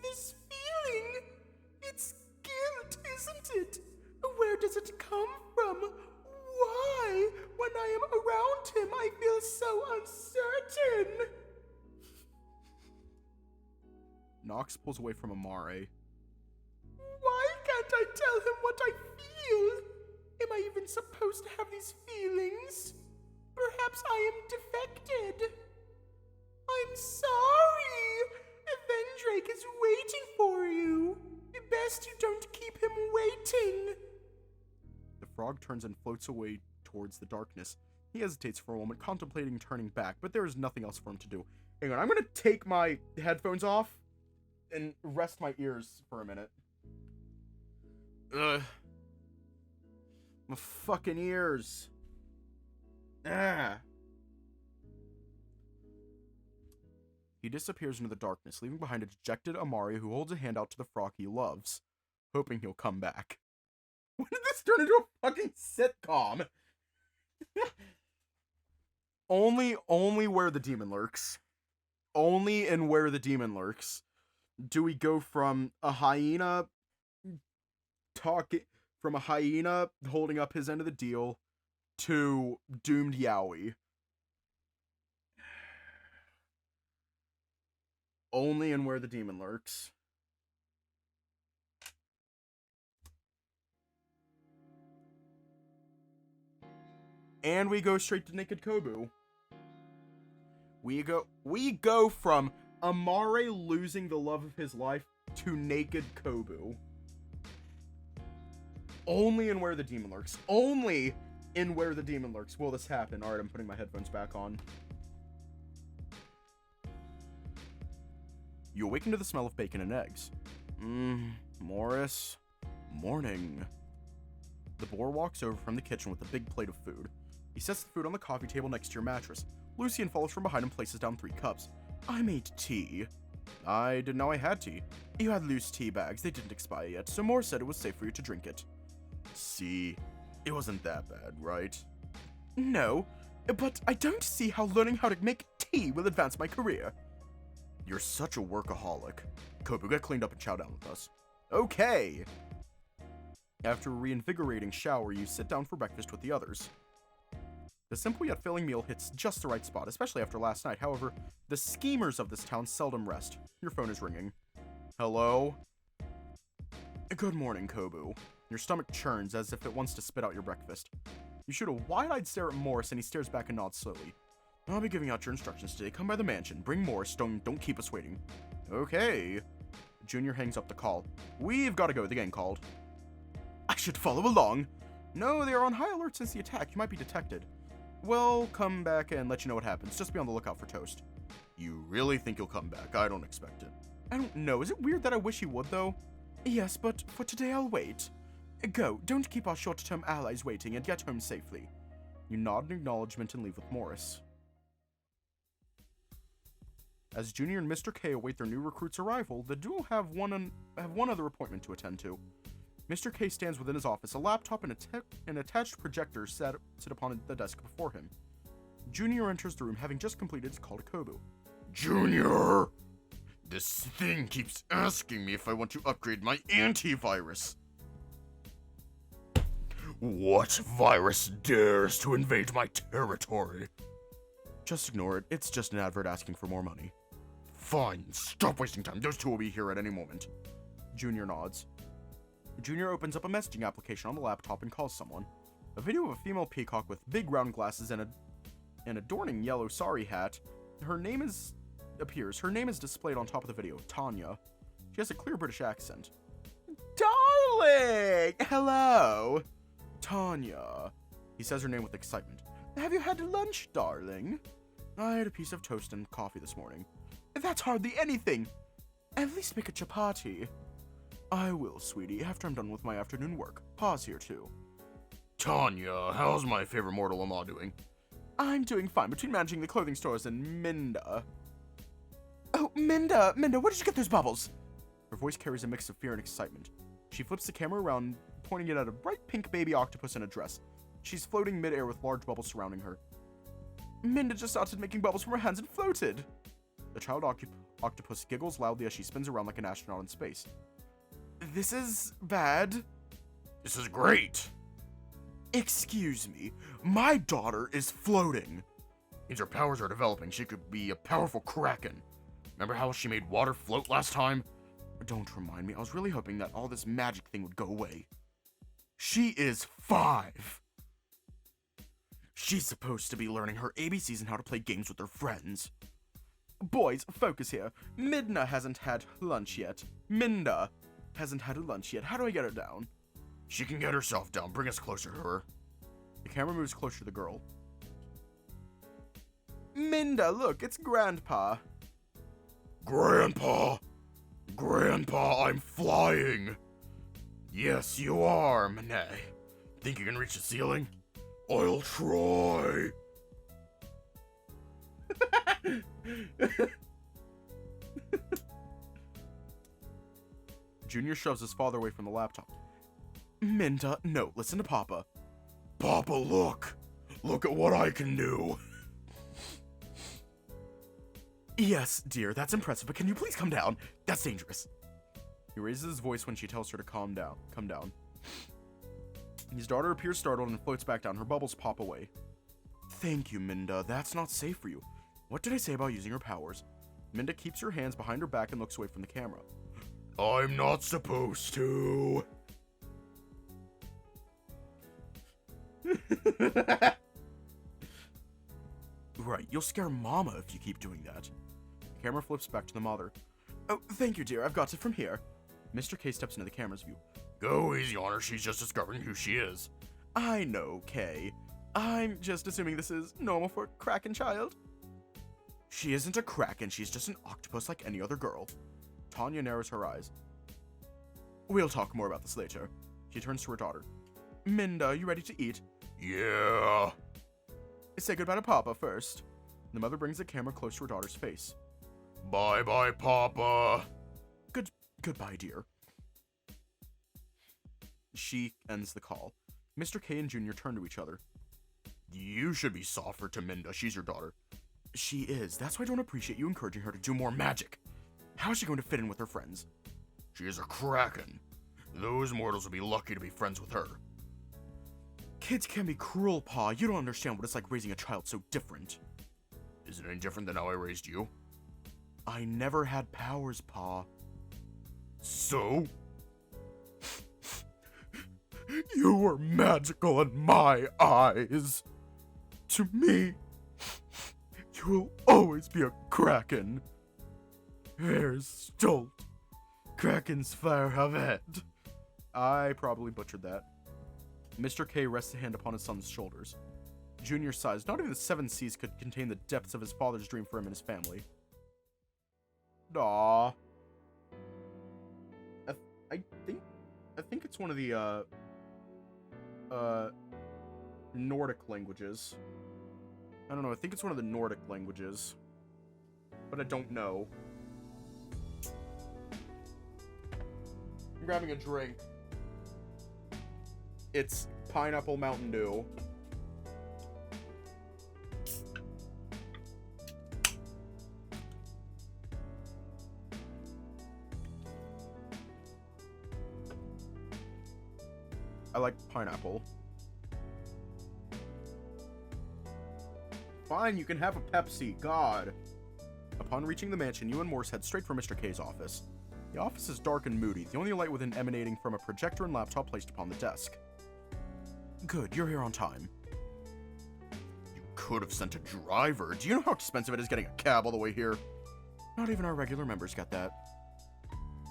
This feeling, it's guilt, isn't it? Where does it come from? Why, when I am around him, I feel so uncertain? Nox pulls away from Amari. Why can't I tell him what I feel? Am I even supposed to have these feelings? Perhaps I am defected. I'm sorry. Vendrake is waiting for you. Best you don't keep him waiting. The frog turns and floats away towards the darkness. He hesitates for a moment, contemplating turning back, but there is nothing else for him to do. Hang on, I'm gonna take my headphones off and rest my ears for a minute. Ugh. My fucking ears. Ah. He disappears into the darkness, leaving behind a dejected Amari who holds a hand out to the frog he loves, hoping he'll come back. When did this turn into a fucking sitcom? Only where the demon lurks. Only in Where the Demon Lurks do we go from a hyena holding up his end of the deal to doomed Yowie. Only in Where the Demon Lurks. And we go straight to Naked Kobu. We go from Amare losing the love of his life to Naked Kobu. Only in Where the Demon Lurks. Only in Where the Demon Lurks will this happen. Alright, I'm putting my headphones back on. You awaken to the smell of bacon and eggs. Morris. Morning. The boar walks over from the kitchen with a big plate of food. He sets the food on the coffee table next to your mattress. Lucian follows from behind and places down 3 cups. I made tea. I didn't know I had tea. You had loose tea bags. They didn't expire yet, so Morris said it was safe for you to drink it. See, it wasn't that bad, right? No, but I don't see how learning how to make tea will advance my career. You're such a workaholic. Kobu, get cleaned up and chow down with us. Okay. After a reinvigorating shower, you sit down for breakfast with the others. The simple yet filling meal hits just the right spot, especially after last night. However, the schemers of this town seldom rest. Your phone is ringing. Hello? Good morning, Kobu. Your stomach churns as if it wants to spit out your breakfast. You shoot a wide-eyed stare at Morris, and he stares back and nods slowly. I'll be giving out your instructions today. Come by the mansion. Bring Morris. Don't keep us waiting. Okay. Junior hangs up the call. We've got to go. The gang called. I should follow along. No, they are on high alert since the attack. You might be detected. Well, come back and let you know what happens. Just be on the lookout for Toast. You really think he'll come back? I don't expect it. I don't know. Is it weird that I wish he would, though? Yes, but for today I'll wait. Go. Don't keep our short-term allies waiting and get home safely. You nod in acknowledgement and leave with Morris. As Junior and Mr. K await their new recruit's arrival, the duo have one other appointment to attend to. Mr. K stands within his office, a laptop and an attached projector sit upon the desk before him. Junior enters the room, having just completed his call to Kobu. Junior! This thing keeps asking me if I want to upgrade my antivirus. What virus dares to invade my territory? Just ignore it. It's just an advert asking for more money. Fine. Stop wasting time. Those two will be here at any moment. Junior nods. Junior opens up a messaging application on the laptop and calls someone. A video of a female peacock with big round glasses and an adorning yellow sari hat. Her name appears. Her name is displayed on top of the video. Tanya. She has a clear British accent. Darling! Hello! Tanya. He says her name with excitement. Have you had lunch, darling? I had a piece of toast and coffee this morning. That's hardly anything. At least make a chapati. I will, sweetie, after I'm done with my afternoon work. Pause here, too. Tanya, how's my favorite mortal-in-law doing? I'm doing fine between managing the clothing stores and Minda. Oh, Minda, where did you get those bubbles? Her voice carries a mix of fear and excitement. She flips the camera around, pointing it at a bright pink baby octopus in a dress. She's floating mid-air with large bubbles surrounding her. Minda just started making bubbles from her hands and floated. The child octopus giggles loudly as she spins around like an astronaut in space. This is bad. This is great. Excuse me, my daughter is floating. Means her powers are developing. She could be a powerful Kraken. Remember how she made water float last time? Don't remind me. I was really hoping that all this magic thing would go away. She is 5. She's supposed to be learning her ABCs and how to play games with her friends. Boys, focus here. Midna hasn't had lunch yet. Minda hasn't had lunch yet. How do I get her down? She can get herself down. Bring us closer to her. The camera moves closer to the girl. Minda, look, it's Grandpa. Grandpa! Grandpa, I'm flying! Yes, you are, Mane. Think you can reach the ceiling? I'll try. Junior shoves his father away from the laptop. Minda, no, listen to Papa. Papa, look! Look at what I can do! Yes, dear, that's impressive, but can you please come down? That's dangerous. He raises his voice when she tells her to calm down. Come down. His daughter appears startled and floats back down. Her bubbles pop away. Thank you, Minda. That's not safe for you. What did I say about using her powers? Minda keeps her hands behind her back and looks away from the camera. I'm not supposed to. right. You'll scare Mama if you keep doing that. The camera flips back to the mother. Oh, thank you, dear. I've got it from here. Mr. K steps into the camera's view. Go easy on her. She's just discovering who she is. I know, Kay. I'm just assuming this is normal for a Kraken child. She isn't a Kraken. She's just an octopus like any other girl. Tanya narrows her eyes. We'll talk more about this later. She turns to her daughter. Minda, you ready to eat? Yeah. Say goodbye to Papa first. The mother brings the camera close to her daughter's face. Bye-bye, Papa. Goodbye, dear. She ends the call. Mr. K and Junior turn to each other. You should be softer to Minda. She's your daughter. She is. That's why I don't appreciate you encouraging her to do more magic. How is she going to fit in with her friends? She is a Kraken. Those mortals will be lucky to be friends with her. Kids can be cruel, Pa. You don't understand what it's like raising a child so different. Is it any different than how I raised you? I never had powers, Pa. So? You were magical in my eyes. To me, you will always be a Kraken. Herr Stolt. Kraken's Feuerwehr. I probably butchered that. Mr. K rests a hand upon his son's shoulders. Junior sighs. Not even the seven seas could contain the depths of his father's dream for him and his family. Aww. I think it's one of the, Nordic languages. I don't know, I think it's one of the Nordic languages. But I don't know. I'm grabbing a drink. It's Pineapple Mountain Dew. I like pineapple. Fine, you can have a Pepsi, God. Upon reaching the mansion, you and Morse head straight for Mr. K's office. The office is dark and moody, the only light within emanating from a projector and laptop placed upon the desk. Good, you're here on time. You could have sent a driver. Do you know how expensive it is getting a cab all the way here? Not even our regular members get that.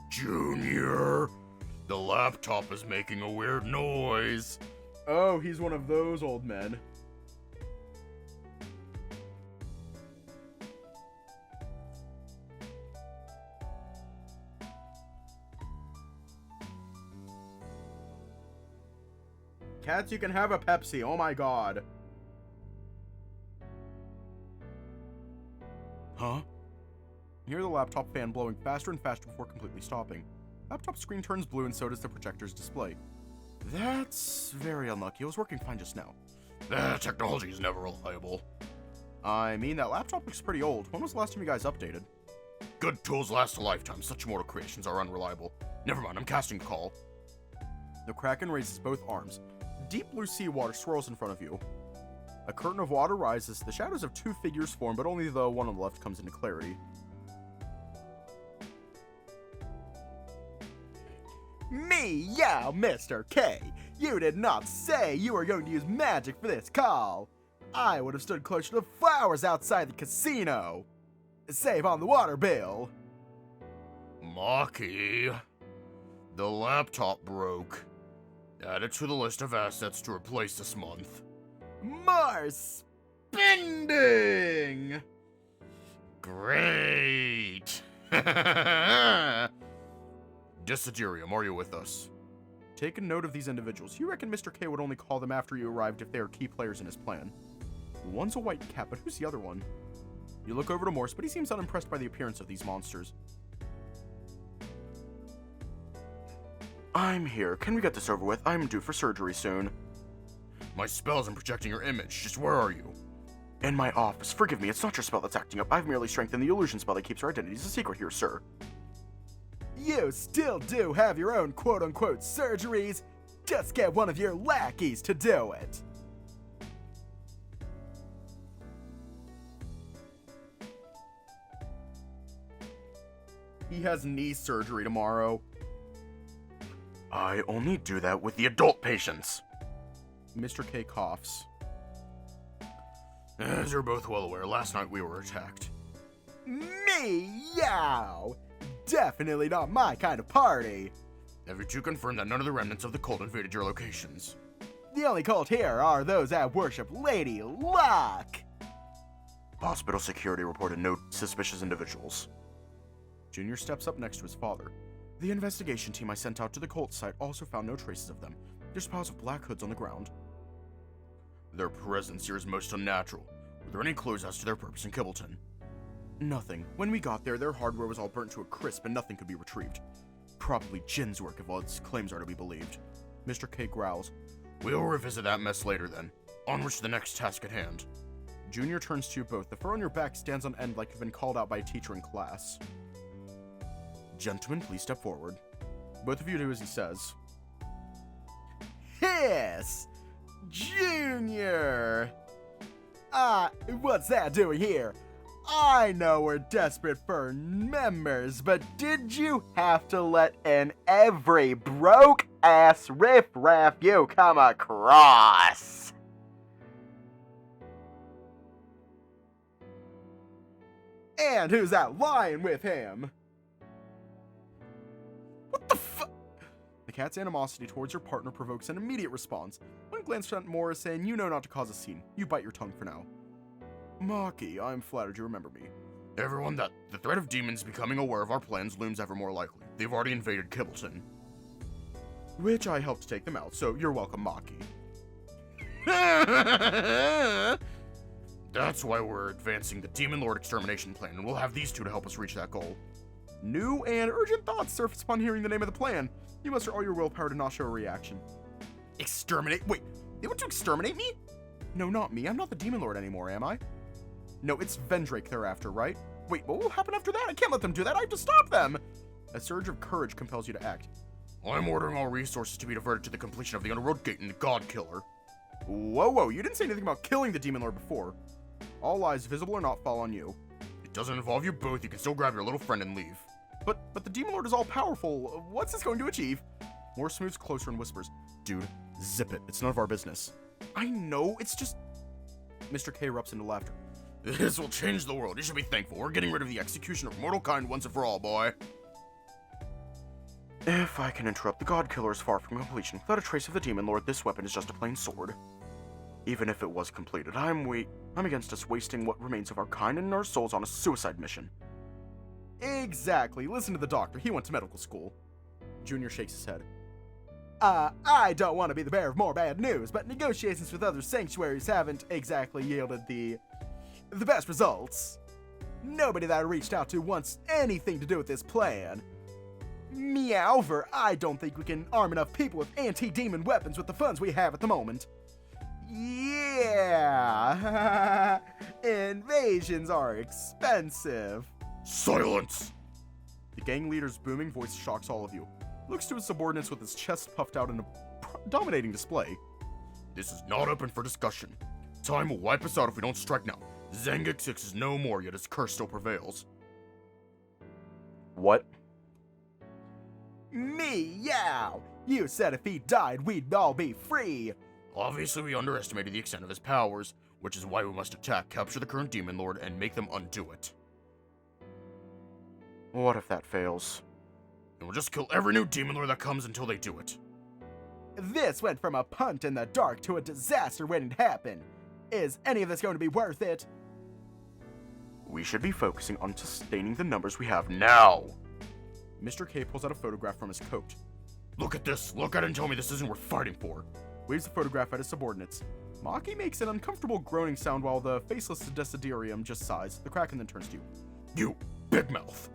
Junior, the laptop is making a weird noise. Oh, he's one of those old men. Cats, you can have a Pepsi. Oh my god. Huh? You hear the laptop fan blowing faster and faster before completely stopping. Laptop screen turns blue and so does the projector's display. That's very unlucky. It was working fine just now. Technology is never reliable. I mean, that laptop looks pretty old. When was the last time you guys updated? Good tools last a lifetime. Such mortal creations are unreliable. Never mind, I'm casting a call. The Kraken raises both arms. Deep blue seawater swirls in front of you. A curtain of water rises. The shadows of two figures form, but only the one on the left comes into clarity. Me, yeah, Mr. K. You did not say you were going to use magic for this call. I would have stood closer to the flowers outside the casino. Save on the water bill. Maki, the laptop broke. Add it to the list of assets to replace this month. More spending! Great! Desiderium, are you with us? Take a note of these individuals. You reckon Mr. K would only call them after you arrived if they are key players in his plan. One's a white cat, but who's the other one? You look over to Morse, but he seems unimpressed by the appearance of these monsters. I'm here. Can we get this over with? I'm due for surgery soon. My spell isn't projecting your image. Just where are you? In my office. Forgive me, it's not your spell that's acting up. I've merely strengthened the illusion spell that keeps our identities a secret here, sir. You still do have your own quote-unquote surgeries. Just get one of your lackeys to do it. He has knee surgery tomorrow. I only do that with the adult patients. Mr. K coughs. As you're both well aware, last night we were attacked. Meow! Definitely not my kind of party. Have you two confirmed that none of the remnants of the cult invaded your locations? The only cult here are those that worship Lady Luck. Hospital security reported no suspicious individuals. Junior steps up next to his father. The investigation team I sent out to the cult site also found no traces of them. There's piles of black hoods on the ground. Their presence here is most unnatural. Were there any clues as to their purpose in Kibbleton? Nothing. When we got there, their hardware was all burnt to a crisp and nothing could be retrieved. Probably Jin's work if all its claims are to be believed. Mr. K growls. We'll revisit that mess later then. Onwards to the next task at hand. Junior turns to you both. The fur on your back stands on end like you've been called out by a teacher in class. Gentlemen, please step forward. Both of you do as he says. Hiss! Junior! What's that doing here? I know we're desperate for members, but did you have to let in every broke-ass riff-raff you come across? And who's that lying with him? What the fu- The cat's animosity towards your partner provokes an immediate response. One glance at Morris saying you know not to cause a scene. You bite your tongue for now. Maki, I'm flattered you remember me. Everyone, that the threat of demons becoming aware of our plans looms ever more likely. They've already invaded Kibbleton. Which I helped take them out, so you're welcome, Maki. That's why we're advancing the Demon Lord extermination plan, and we'll have these two to help us reach that goal. New and urgent thoughts surface upon hearing the name of the plan. You muster all your willpower to not show a reaction. Exterminate? Wait, they want to exterminate me? No, not me. I'm not the Demon Lord anymore, am I? No, it's Vendrake they're after, right? Wait, what will happen after that? I can't let them do that. I have to stop them. A surge of courage compels you to act. I'm ordering all resources to be diverted to the completion of the Underworld Gate and the God Killer. Whoa, you didn't say anything about killing the Demon Lord before. All lies, visible or not, fall on you. It doesn't involve you both. You can still grab your little friend and leave. But the Demon Lord is all powerful. What's this going to achieve? Morris moves closer and whispers, Dude, zip it. It's none of our business. I know, it's just... Mr. K erupts into laughter. This will change the world. You should be thankful. We're getting rid of the execution of mortal kind once and for all, boy. If I can interrupt, the God Killer is far from completion. Without a trace of the Demon Lord, this weapon is just a plain sword. Even if it was completed, I'm against us wasting what remains of our kind and our souls on a suicide mission. Exactly. Listen to the doctor. He went to medical school. Junior shakes his head. I don't want to be the bearer of more bad news, but negotiations with other sanctuaries haven't exactly yielded the best results. Nobody that I reached out to wants anything to do with this plan. Meowver, I don't think we can arm enough people with anti-demon weapons with the funds we have at the moment. Yeah, invasions are expensive. Silence! The gang leader's booming voice shocks all of you. Looks to his subordinates with his chest puffed out in a dominating display. This is not open for discussion. Time will wipe us out if we don't strike now. Zangik 6 is no more, yet his curse still prevails. What? Meow! You said if he died, we'd all be free. Obviously, we underestimated the extent of his powers, which is why we must attack, capture the current Demon Lord, and make them undo it. What if that fails? And we'll just kill every new Demon Lord that comes until they do it. This went from a punt in the dark to a disaster when it happened. Is any of this going to be worth it? We should be focusing on sustaining the numbers we have now. Mr. K pulls out a photograph from his coat. Look at this. Look at it and tell me this isn't worth fighting for. Waves the photograph at his subordinates. Maki makes an uncomfortable groaning sound while the faceless Desiderium just sighs. The Kraken then turns to you. You, big mouth.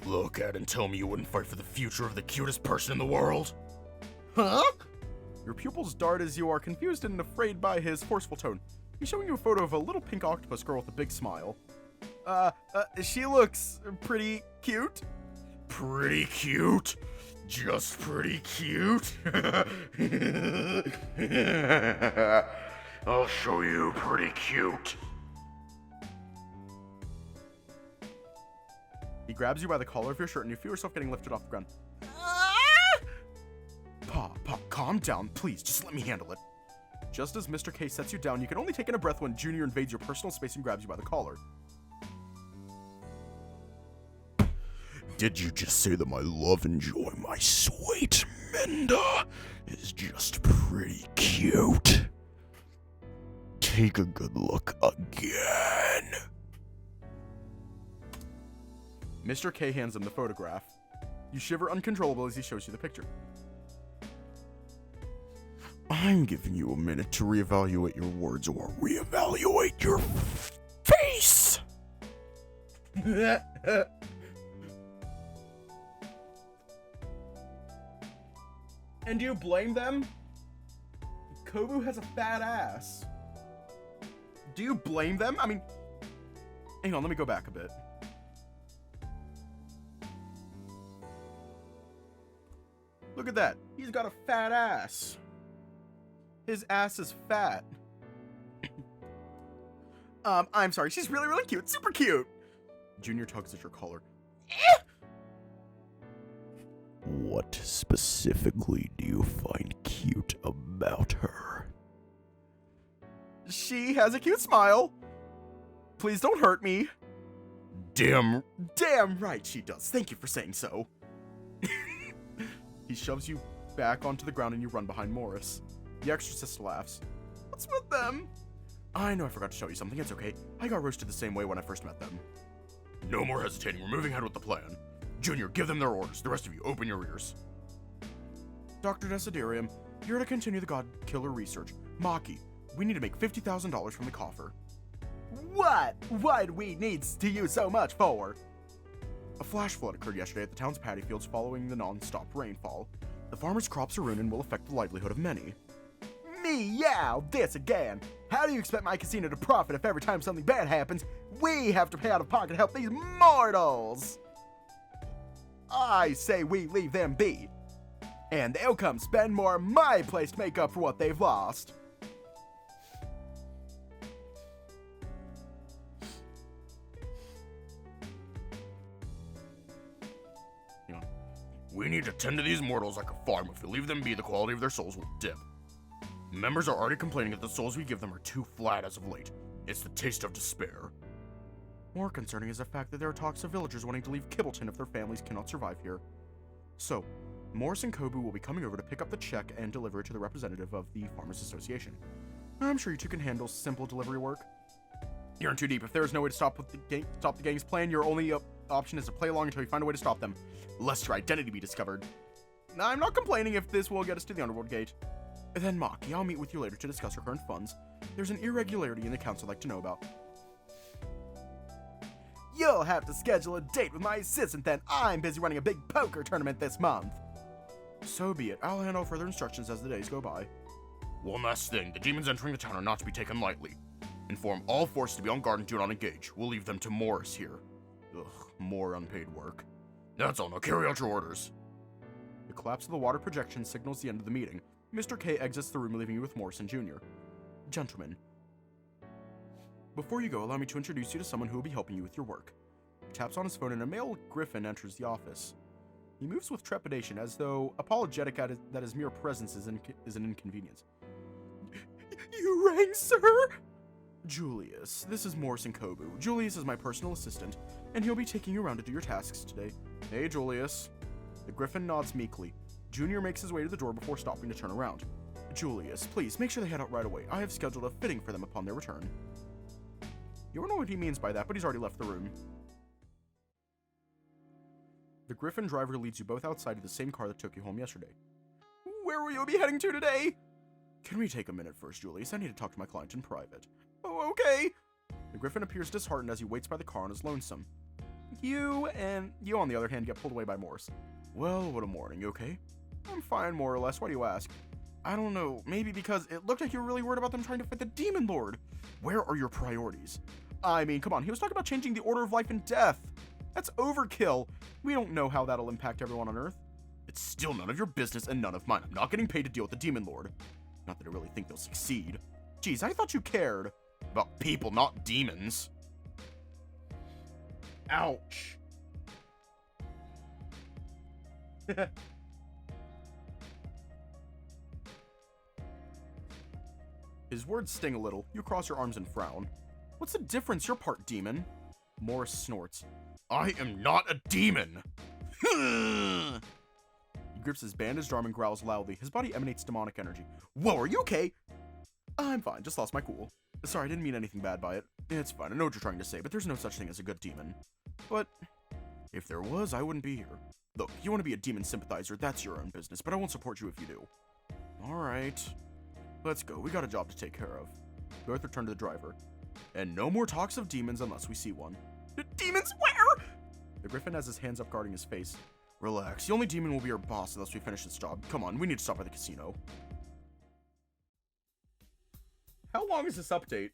Look at it and tell me you wouldn't fight for the future of the cutest person in the world. Huh? Your pupils dart as you are confused and afraid by his forceful tone. He's showing you a photo of a little pink octopus girl with a big smile. She looks pretty cute. Pretty cute? Just pretty cute? I'll show you pretty cute. He grabs you by the collar of your shirt and you feel yourself getting lifted off the ground. Pa, calm down, please. Just let me handle it. Just as Mr. K sets you down, you can only take in a breath when Junior invades your personal space and grabs you by the collar. Did you just say that my love and joy, my sweet Minda, is just pretty cute? Take a good look again. Mr. K hands him the photograph. You shiver uncontrollably as he shows you the picture. I'm giving you a minute to reevaluate your words or reevaluate your face. And do you blame them? Kobu has a fat ass. Do you blame them? I mean, hang on, let me go back a bit. Look at that. He's got a fat ass. His ass is fat. I'm sorry. She's really, really cute. Super cute. Junior tugs at your collar. What specifically do you find cute about her? She has a cute smile. Please don't hurt me. Damn Right she does. Thank you for saying so. He shoves you back onto the ground and you run behind Morris. The exorcist laughs. What's with them? I know I forgot to show you something. It's okay. I got roasted the same way when I first met them. No more hesitating. We're moving ahead with the plan. Junior, give them their orders. The rest of you, open your ears. Dr. Desiderium, you're to continue the God Killer research. Maki, we need to make $50,000 from the coffer. What? What do we need to use so much for? A flash flood occurred yesterday at the town's paddy fields following the non-stop rainfall. The farmers' crops are ruined and will affect the livelihood of many. Meow, this again. How do you expect my casino to profit if every time something bad happens, we have to pay out of pocket to help these mortals? I say we leave them be. And they'll come spend more at my place to make up for what they've lost. We need to tend to these mortals like a farm. If we leave them be, the quality of their souls will dip. Members are already complaining that the souls we give them are too flat as of late. It's the taste of despair. More concerning is the fact that there are talks of villagers wanting to leave Kibbleton if their families cannot survive here. So, Morris and Kobu will be coming over to pick up the check and deliver it to the representative of the Farmers Association. I'm sure you two can handle simple delivery work. You're in too deep. If there is no way to stop the gang's plan, your only option is to play along until you find a way to stop them, lest your identity be discovered. I'm not complaining if this will get us to the Underworld gate. Then Maki, I'll meet with you later to discuss our current funds. There's an irregularity in the accounts I'd like to know about. You'll have to schedule a date with my assistant then. I'm busy running a big poker tournament this month. So be it. I'll handle further instructions as the days go by. One last thing. The demons entering the town are not to be taken lightly. Inform all forces to be on guard and do not engage. We'll leave them to Morris here. Ugh, more unpaid work. That's all. Now carry out your orders. The collapse of the water projection signals the end of the meeting. Mr. K exits the room, leaving you with Morrison Jr. Gentlemen, before you go, allow me to introduce you to someone who will be helping you with your work. He taps on his phone and a male griffin enters the office. He moves with trepidation, as though apologetic that his mere presence is an inconvenience. You rang, sir? Julius, this is Morrison Kobu. Julius is my personal assistant, and he'll be taking you around to do your tasks today. Hey, Julius. The griffin nods meekly. Junior makes his way to the door before stopping to turn around. Julius, please, make sure they head out right away. I have scheduled a fitting for them upon their return. You don't know what he means by that, but he's already left the room. The griffin driver leads you both outside of the same car that took you home yesterday. Where will you be heading to today? Can we take a minute first, Julius? I need to talk to my client in private. Oh, okay. The griffin appears disheartened as he waits by the car and is lonesome. You, on the other hand, get pulled away by Morris. Well, what a morning, you okay? I'm fine, more or less. Why do you ask? I don't know. Maybe because it looked like you were really worried about them trying to fight the Demon Lord. Where are your priorities? I mean, come on. He was talking about changing the order of life and death. That's overkill. We don't know how that'll impact everyone on Earth. It's still none of your business and none of mine. I'm not getting paid to deal with the Demon Lord. Not that I really think they'll succeed. Geez, I thought you cared. About people, not demons. Ouch. His words sting a little. You cross your arms and frown. What's the difference? You're part demon. Morris snorts. I am not a demon! He grips his bandaged arm and growls loudly. His body emanates demonic energy. Whoa, are you okay? I'm fine, just lost my cool. Sorry, I didn't mean anything bad by it. It's fine, I know what you're trying to say, but there's no such thing as a good demon. But if there was, I wouldn't be here. Look, you want to be a demon sympathizer, that's your own business, but I won't support you if you do. Alright. Let's go, we got a job to take care of. Both return to the driver. And no more talks of demons unless we see one. Demons where? The Griffin has his hands up guarding his face. Relax, the only demon will be our boss unless we finish this job. Come on, we need to stop by the casino. How long is this update?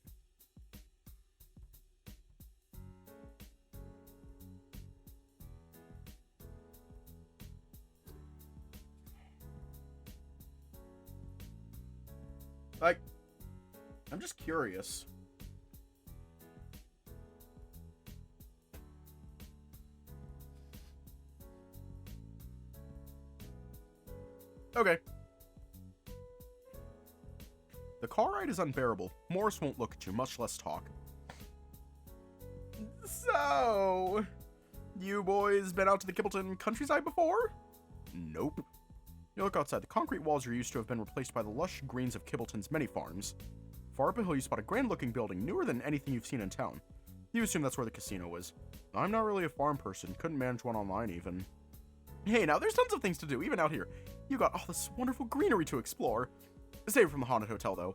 Like, I'm just curious. Okay. The car ride is unbearable. Morris won't look at you, much less talk. So, you boys been out to the Kibbleton countryside before? Nope. You look outside. The concrete walls you're used to have been replaced by the lush greens of Kibbleton's many farms. Far up a hill, you spot a grand-looking building, newer than anything you've seen in town. You assume that's where the casino is. I'm not really a farm person. Couldn't manage one online, even. Hey, now, there's tons of things to do, even out here. You got all this wonderful greenery to explore. Save it from the haunted hotel, though.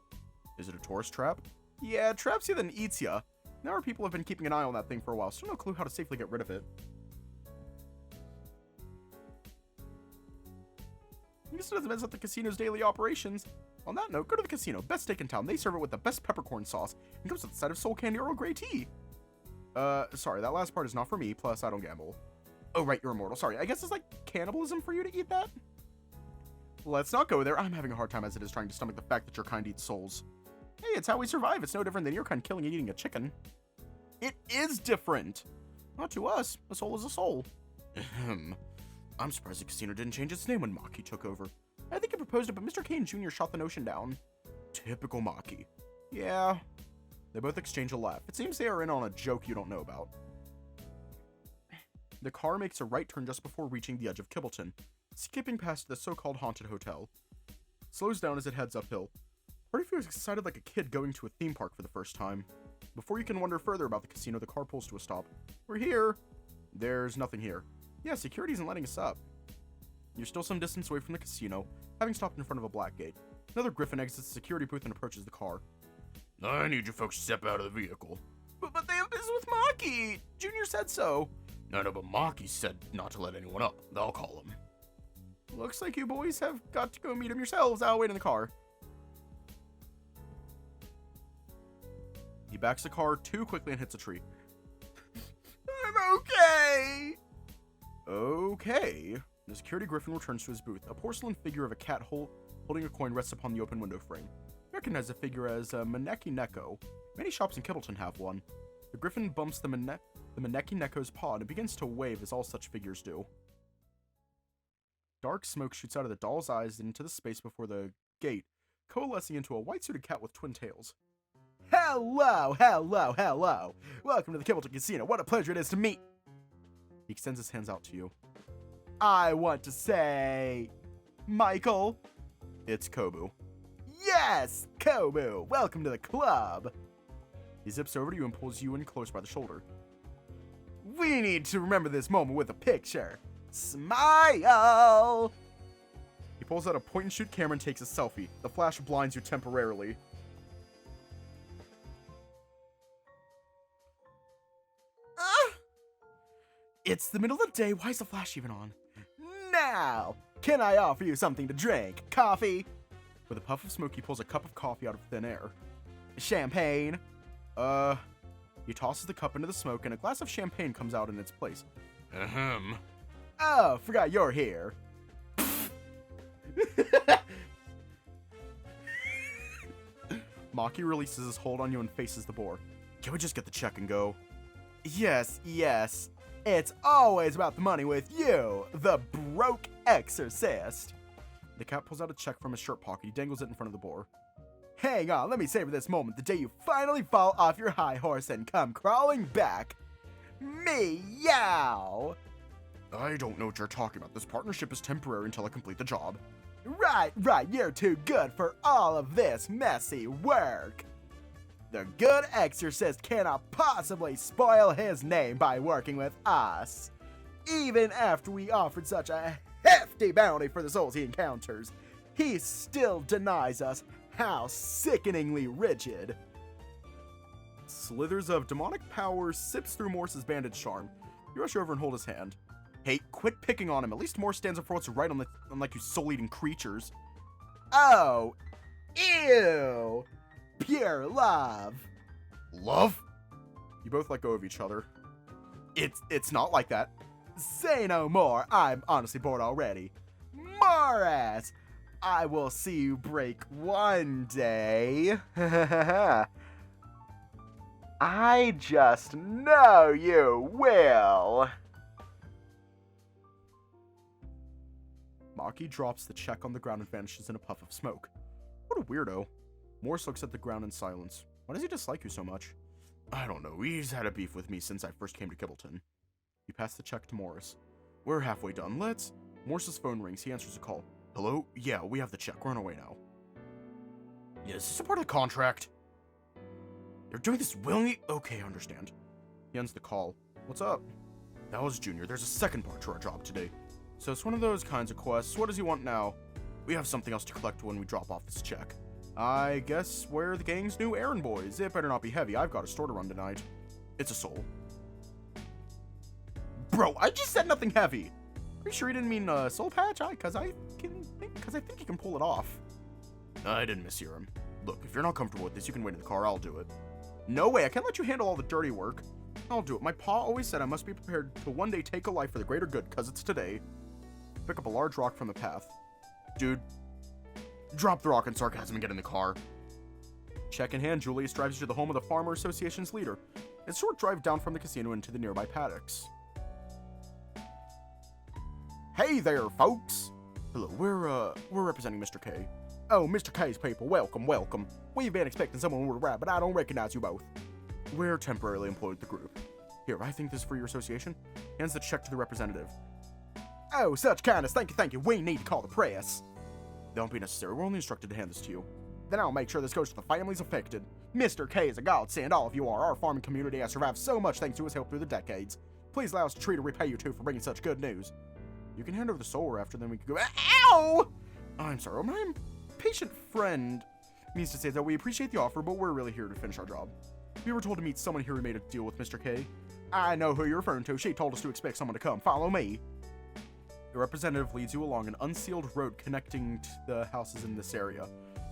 Is it a tourist trap? Yeah, it traps you then eats ya. Now our people have been keeping an eye on that thing for a while, so no clue how to safely get rid of it. I guess it doesn't mess up the casino's daily operations. On that note, go to the casino. Best steak in town. They serve it with the best peppercorn sauce. And comes with a side of soul candy Earl Grey tea. Sorry, that last part is not for me, plus I don't gamble. Oh, right, you're immortal. Sorry, I guess it's like cannibalism for you to eat that? Let's not go there. I'm having a hard time as it is trying to stomach the fact that your kind eats souls. Hey, it's how we survive. It's no different than your kind killing and eating a chicken. It is different. Not to us. A soul is a soul. Ahem. I'm surprised the casino didn't change its name when Maki took over. I think he proposed it, but Mr. Kane Jr. shot the notion down. Typical Maki. Yeah. They both exchange a laugh. It seems they are in on a joke you don't know about. The car makes a right turn just before reaching the edge of Kibbleton, skipping past the so-called haunted hotel. Slows down as it heads uphill. Party feels excited like a kid going to a theme park for the first time. Before you can wonder further about the casino, the car pulls to a stop. We're here. There's nothing here. Yeah, security isn't letting us up. You're still some distance away from the casino, having stopped in front of a black gate. Another Griffin exits the security booth and approaches the car. I need you folks to step out of the vehicle. But they have business with Maki! Junior said so. No, but Maki said not to let anyone up. They'll call him. Looks like you boys have got to go meet him yourselves. I'll wait in the car. He backs the car too quickly and hits a tree. I'm okay! Okay. The security Griffin returns to his booth. A porcelain figure of a cat holding a coin rests upon the open window frame. You recognize the figure as Maneki Neko. Many shops in Kibbleton have one. The Griffin bumps the Maneki Neko's paw and it begins to wave as all such figures do. Dark smoke shoots out of the doll's eyes and into the space before the gate, coalescing into a white-suited cat with twin tails. Hello, hello, hello! Welcome to the Kibbleton Casino. What a pleasure it is to meet! He extends his hands out to you. I want to say... Michael. It's Kobu. Yes! Kobu! Welcome to the club! He zips over to you and pulls you in close by the shoulder. We need to remember this moment with a picture. Smile! He pulls out a point-and-shoot camera and takes a selfie. The flash blinds you temporarily. It's the middle of the day. Why is the flash even on? Now, can I offer you something to drink? Coffee? With a puff of smoke, he pulls a cup of coffee out of thin air. Champagne? He tosses the cup into the smoke, and a glass of champagne comes out in its place. Ahem. Oh, forgot you're here. Maki releases his hold on you and faces the boar. Can we just get the check and go? Yes, yes. It's always about the money with you, the broke exorcist. The cat pulls out a check from his shirt pocket. He dangles it in front of the boar. Hang on, let me savor this moment, the day you finally fall off your high horse and come crawling back. Meow! I don't know what you're talking about. This partnership is temporary until I complete the job. Right, you're too good for all of this messy work. The good exorcist cannot possibly spoil his name by working with us. Even after we offered such a hefty bounty for the souls he encounters, he still denies us. How sickeningly rigid. Slithers of demonic power sips through Morse's bandage charm. You rush over and hold his hand. Hey, quit picking on him. At least Morse stands up for what's right, unlike you soul-eating creatures. Oh, ew. Pure love. Love? You both let go of each other. It's not like that. Say no more. I'm honestly bored already. Morris! I will see you break one day. I just know you will. Maki drops the check on the ground and vanishes in a puff of smoke. What a weirdo. Morse looks at the ground in silence. Why does he dislike you so much? I don't know. He's had a beef with me since I first came to Kibbleton. You pass the check to Morris. We're halfway done. Let's... Morse's phone rings. He answers a call. Hello? Yeah, we have the check. We're on our way now. Yeah, is this a part of the contract? They're doing this willingly? Okay, I understand. He ends the call. What's up? That was Junior. There's a second part to our job today. So it's one of those kinds of quests. What does he want now? We have something else to collect when we drop off this check. I guess we're the gang's new errand boys. It better not be heavy. I've got a store to run tonight. It's a soul. Bro, I just said nothing heavy. Are you sure you didn't mean soul patch? Because I think you can pull it off. I didn't mishear him. Look, if you're not comfortable with this, you can wait in the car. I'll do it. No way. I can't let you handle all the dirty work. I'll do it. My pa always said I must be prepared to one day take a life for the greater good, because it's today. Pick up a large rock from the path. Dude, drop the rock and sarcasm and get in the car. Check in hand, Julius drives you to the home of the Farmer Association's leader. It's a short drive down from the casino into the nearby paddocks. Hey there, folks! Hello, we're representing Mr. K. Oh, Mr. K's people, welcome. We've been expecting someone would arrive, but I don't recognize you both. We're temporarily employed at the group. Here, I think this is for your association. Hands the check to the representative. Oh, such kindness, thank you. We need to call the press. Don't be necessary. We're only instructed to hand this to you. Then I'll make sure this goes to the families affected. Mr. K is a godsend, all of you are. Our farming community has survived so much thanks to his help through the decades. Please allow us to treat or repay you two for bringing such good news. You can hand over the solar after, then we can go. Ow! I'm sorry, my impatient friend means to say that we appreciate the offer, but we're really here to finish our job. We were told to meet someone here who made a deal with Mr. K. I know who you're referring to. She told us to expect someone to come. Follow me. The representative leads you along an unsealed road connecting to the houses in this area.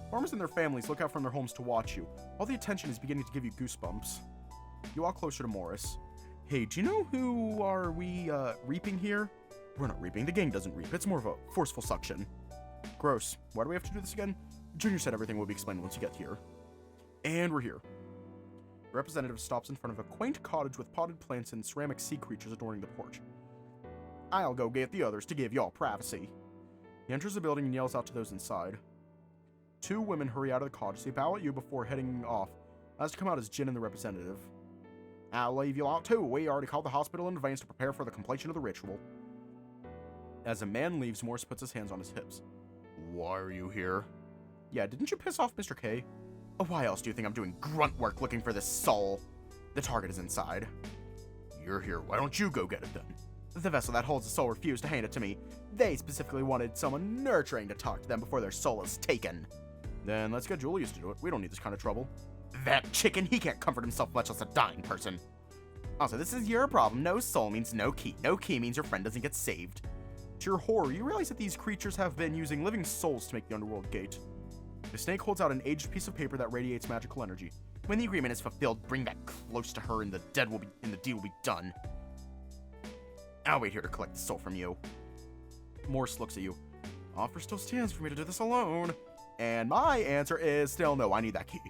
Farmers and their families look out from their homes to watch you. All the attention is beginning to give you goosebumps. You walk closer to Morris. Hey, do you know who are we, reaping here? We're not reaping. The gang doesn't reap. It's more of a forceful suction. Gross. Why do we have to do this again? Junior said everything will be explained once you get here. And we're here. The representative stops in front of a quaint cottage with potted plants and ceramic sea creatures adorning the porch. I'll go get the others to give y'all privacy. He enters the building and yells out to those inside. Two women hurry out of the cottage. They bow at you before heading off. As to come out as Jin and the representative. I'll leave you out too. We already called the hospital in advance to prepare for the completion of the ritual. As a man leaves, Morse puts his hands on his hips. Why are you here? Yeah, didn't you piss off Mr. K? Oh, why else do you think I'm doing grunt work looking for this soul? The target is inside. You're here. Why don't you go get it then? The vessel that holds the soul refused to hand it to me. They specifically wanted someone nurturing to talk to them before their soul is taken. Then let's get Julius to do it. We don't need this kind of trouble. That chicken, he can't comfort himself much less a dying person. Also, this is your problem. No soul means no key. No key means your friend doesn't get saved. To your horror, you realize that these creatures have been using living souls to make the Underworld gate. The snake holds out an aged piece of paper that radiates magical energy. When the agreement is fulfilled, bring that close to her and the deal will be done. I'll wait here to collect the soul from you. Morse looks at you. Offer still stands for me to do this alone. And my answer is still no, I need that key.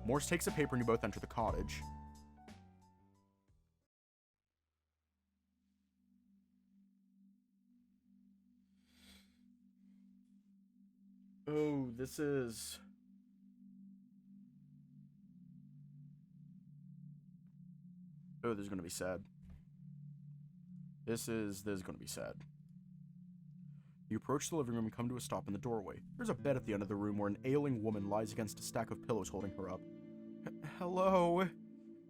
Morse takes a paper and you both enter the cottage. Oh, this is Oh, this is gonna be sad. This is gonna be sad. You approach the living room and come to a stop in the doorway. There's a bed at the end of the room where an ailing woman lies against a stack of pillows holding her up. Hello?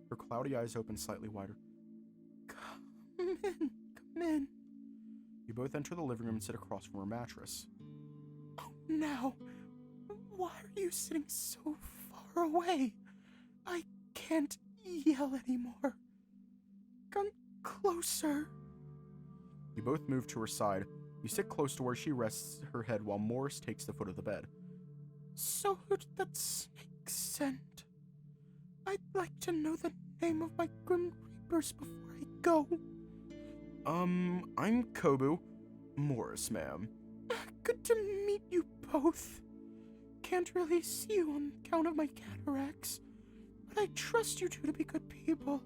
Her cloudy eyes open slightly wider. Come in. You both enter the living room and sit across from her mattress. Oh, now, why are you sitting so far away? I can't yell anymore. Come closer. You both move to her side. You sit close to where she rests her head while Morris takes the foot of the bed. So who'd that snake send? I'd like to know the name of my Grim Reapers before I go. I'm Kobu. Morris, ma'am. Good to meet you both. Can't really see you on account of my cataracts, but I trust you two to be good people.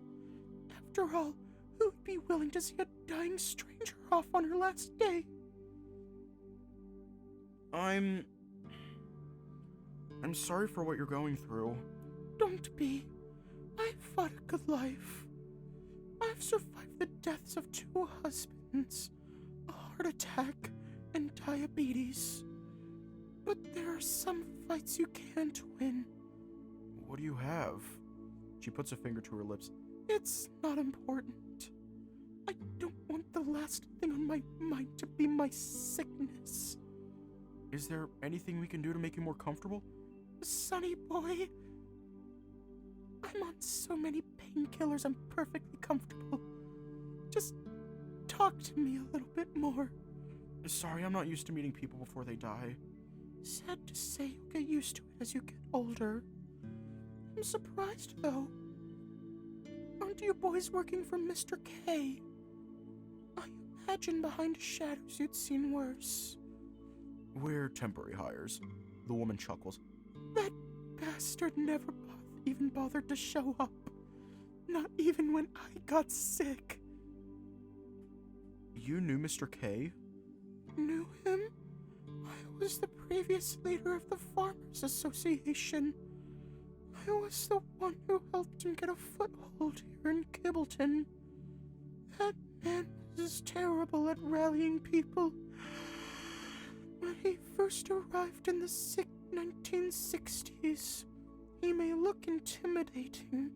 After all, who would be willing to see a dying stranger off on her last day? I'm sorry for what you're going through. Don't be. I've fought a good life. I've survived the deaths of 2 husbands, a heart attack, and diabetes. But there are some fights you can't win. What do you have? She puts a finger to her lips. It's not important. I don't want the last thing on my mind to be my sickness. Is there anything we can do to make you more comfortable? Sonny boy, I'm on so many painkillers I'm perfectly comfortable. Just talk to me a little bit more. Sorry, I'm not used to meeting people before they die. Sad to say, you'll get used to it as you get older. I'm surprised, though. Aren't you boys working for Mr. K? I imagine behind shadows you'd seen worse. We're temporary hires. The woman chuckles. That bastard never even bothered to show up. Not even when I got sick. You knew Mr. K? Knew him? I was the previous leader of the Farmers Association. I was the one who helped him get a foothold here in Kibbleton. That man was terrible at rallying people. When he first arrived in the sick 1960s, he may look intimidating,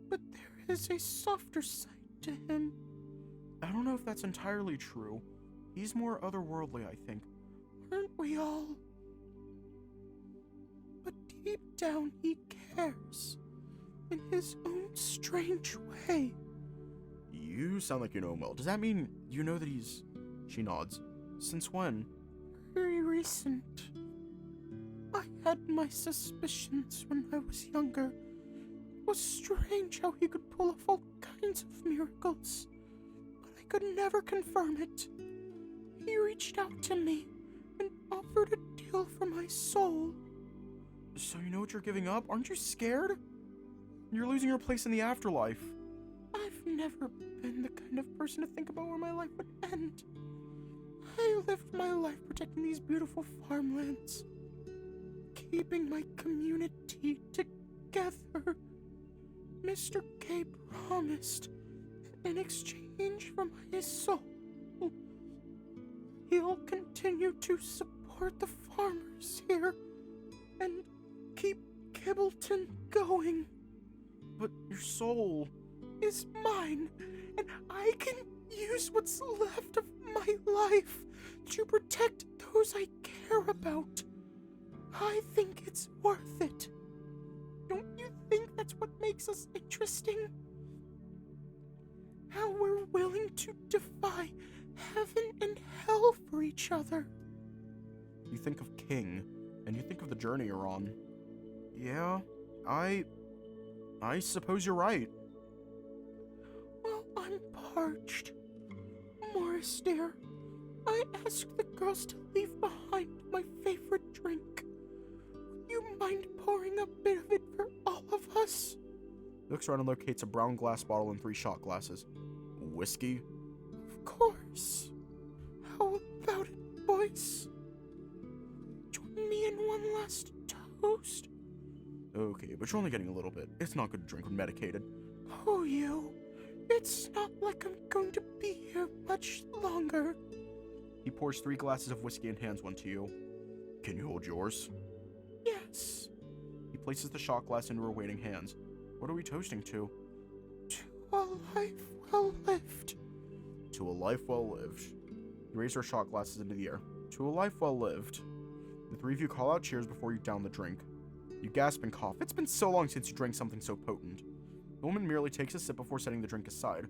but there is a softer side to him. I don't know if that's entirely true. He's more otherworldly, I think. Aren't we all? But deep down he cares, in his own strange way. You sound like you know him well. Does that mean you know that he's... She nods. Since when? Very recent. I had my suspicions when I was younger. It was strange how he could pull off all kinds of miracles, but I could never confirm it. He reached out to me and offered a deal for my soul. So you know what you're giving up? Aren't you scared? You're losing your place in the afterlife. I've never been the kind of person to think about where my life would end. I lived my life protecting these beautiful farmlands, keeping my community together. Mr. K promised that in exchange for my soul, he'll continue to support the farmers here and keep Kibbleton going. But your soul is mine, and I can use what's left of my life to protect those I care about. I think it's worth it. Don't you think that's what makes us interesting? How we're willing to defy heaven and hell for each other. You think of King, and you think of the journey you're on. Yeah, I suppose you're right. Well, I'm parched. Morris, dear, I asked the girls to leave behind my favorite drink. Would you mind pouring a bit of it for all of us? He looks around and locates a brown glass bottle and 3 shot glasses. Whiskey? Of course. How about it, boys? Join me in one last toast? Okay, but you're only getting a little bit. It's not good to drink when medicated. Oh, you It's not like I'm going to be here much longer. He pours 3 glasses of whiskey and hands one to you. Can you hold yours? Yes, He places the shot glass into her waiting hands. What are we toasting to? to a life well lived. To a life well lived. You raise her shot glasses into the air. To a life well lived. The 3 of you call out cheers before you down the drink. You gasp and cough. It's been so long since you drank something so potent. The woman merely takes a sip before setting the drink aside,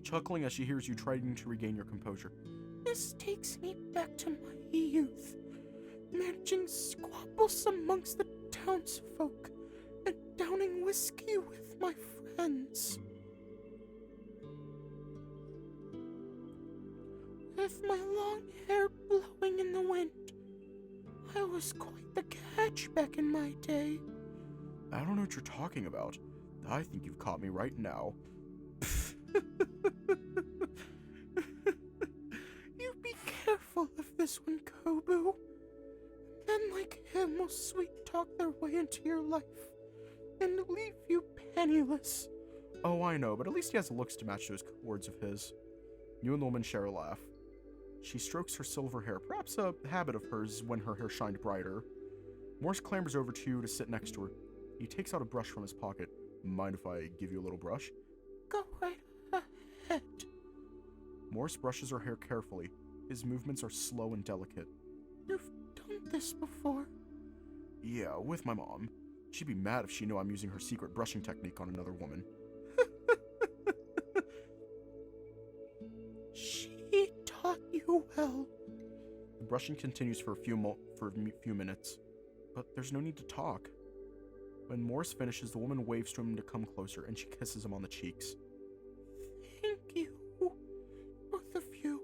chuckling as she hears you trying to regain your composure. This takes me back to my youth, managing squabbles amongst the townsfolk and downing whiskey with my friends. With my long hair blowing in the wind, I was quite the catch back in my day. I don't know what you're talking about. I think you've caught me right now. You be careful of this one, Kobu. Men like him will sweet talk their way into your life and leave you penniless. Oh, I know, but at least he has looks to match those words of his. You and the woman share a laugh. She strokes her silver hair, perhaps a habit of hers when her hair shined brighter. Morse clambers over to you to sit next to her. He takes out a brush from his pocket. Mind if I give you a little brush? Go right ahead. Morse brushes her hair carefully. His movements are slow and delicate. You've done this before. Yeah, with my mom. She'd be mad if she knew I'm using her secret brushing technique on another woman. She taught you well. The brushing continues for a few minutes, but there's no need to talk. When Morse finishes, the woman waves to him to come closer, and she kisses him on the cheeks. Thank you, both of you.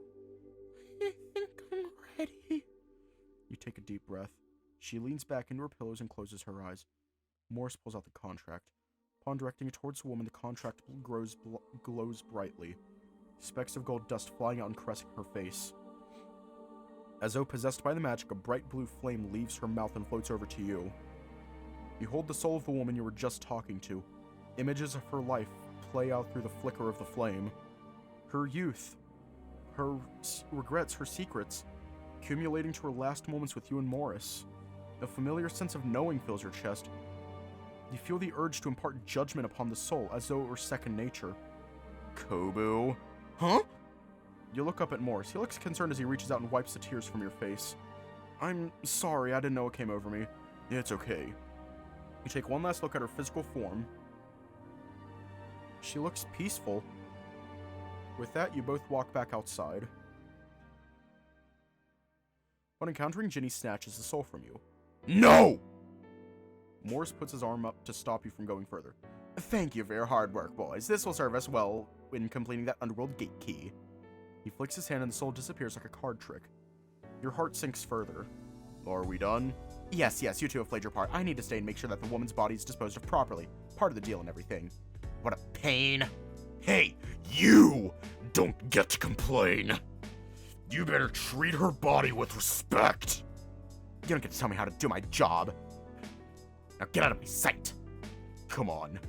I think I'm ready. You take a deep breath. She leans back into her pillows and closes her eyes. Morse pulls out the contract. Upon directing it towards the woman, the contract glows brightly. Specks of gold dust flying out and caressing her face. As though possessed by the magic, a bright blue flame leaves her mouth and floats over to you. You hold the soul of the woman you were just talking to. Images of her life play out through the flicker of the flame. Her youth, her regrets, her secrets, accumulating to her last moments with you and Morris. A familiar sense of knowing fills your chest. You feel the urge to impart judgment upon the soul, as though it were second nature. Kobu? Huh? You look up at Morris. He looks concerned as he reaches out and wipes the tears from your face. I'm sorry, I didn't know it came over me. It's okay. You take one last look at her physical form. She looks peaceful. With that, you both walk back outside. When encountering Ginny snatches the soul from you. No! Morris puts his arm up to stop you from going further. Thank you for your hard work, boys. This will serve us well in completing that Underworld gate key. He flicks his hand and the soul disappears like a card trick. Your heart sinks further. Are we done? Yes, you two have played your part. I need to stay and make sure that the woman's body is disposed of properly. Part of the deal and everything. What a pain. Hey, you don't get to complain. You better treat her body with respect. You don't get to tell me how to do my job. Now get out of my sight. Come on.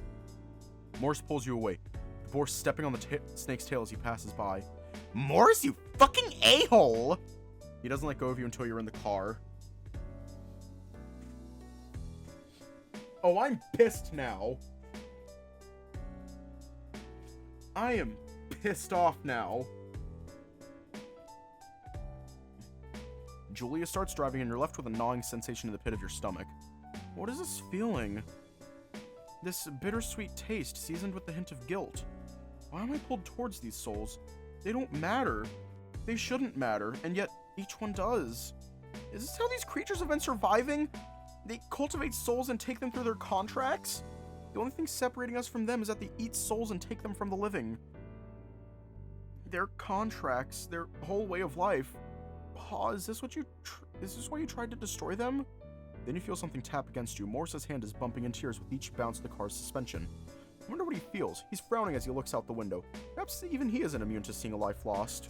Morris pulls you away, the boar stepping on the snake's tail as he passes by. Morris, you fucking a-hole! He doesn't let go of you until you're in the car. Oh, I'm pissed now. I am pissed off now. Julia starts driving and you're left with a gnawing sensation in the pit of your stomach. What is this feeling? This bittersweet taste seasoned with the hint of guilt. Why am I pulled towards these souls? They don't matter. They shouldn't matter, and yet each one does. Is this how these creatures have been surviving? They cultivate souls and take them through their contracts? The only thing separating us from them is that they eat souls and take them from the living. Their contracts, their whole way of life. Pa, is this what you is this why you tried to destroy them? Then you feel something tap against you. Morris's hand is bumping in tears with each bounce of the car's suspension. I wonder what he feels. He's frowning as he looks out the window. Perhaps even he isn't immune to seeing a life lost.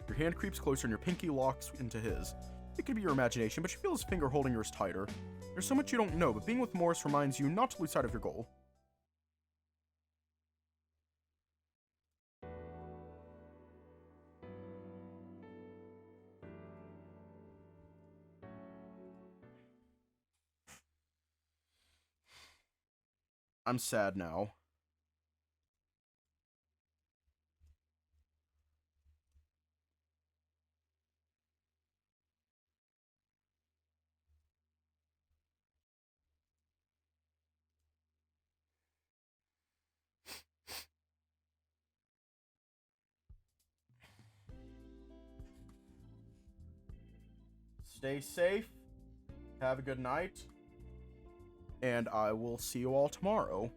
Your hand creeps closer and your pinky locks into his. It could be your imagination, but you feel his finger holding yours tighter. There's so much you don't know, but being with Morris reminds you not to lose sight of your goal. I'm sad now. Stay safe. Have a good night. And I will see you all tomorrow.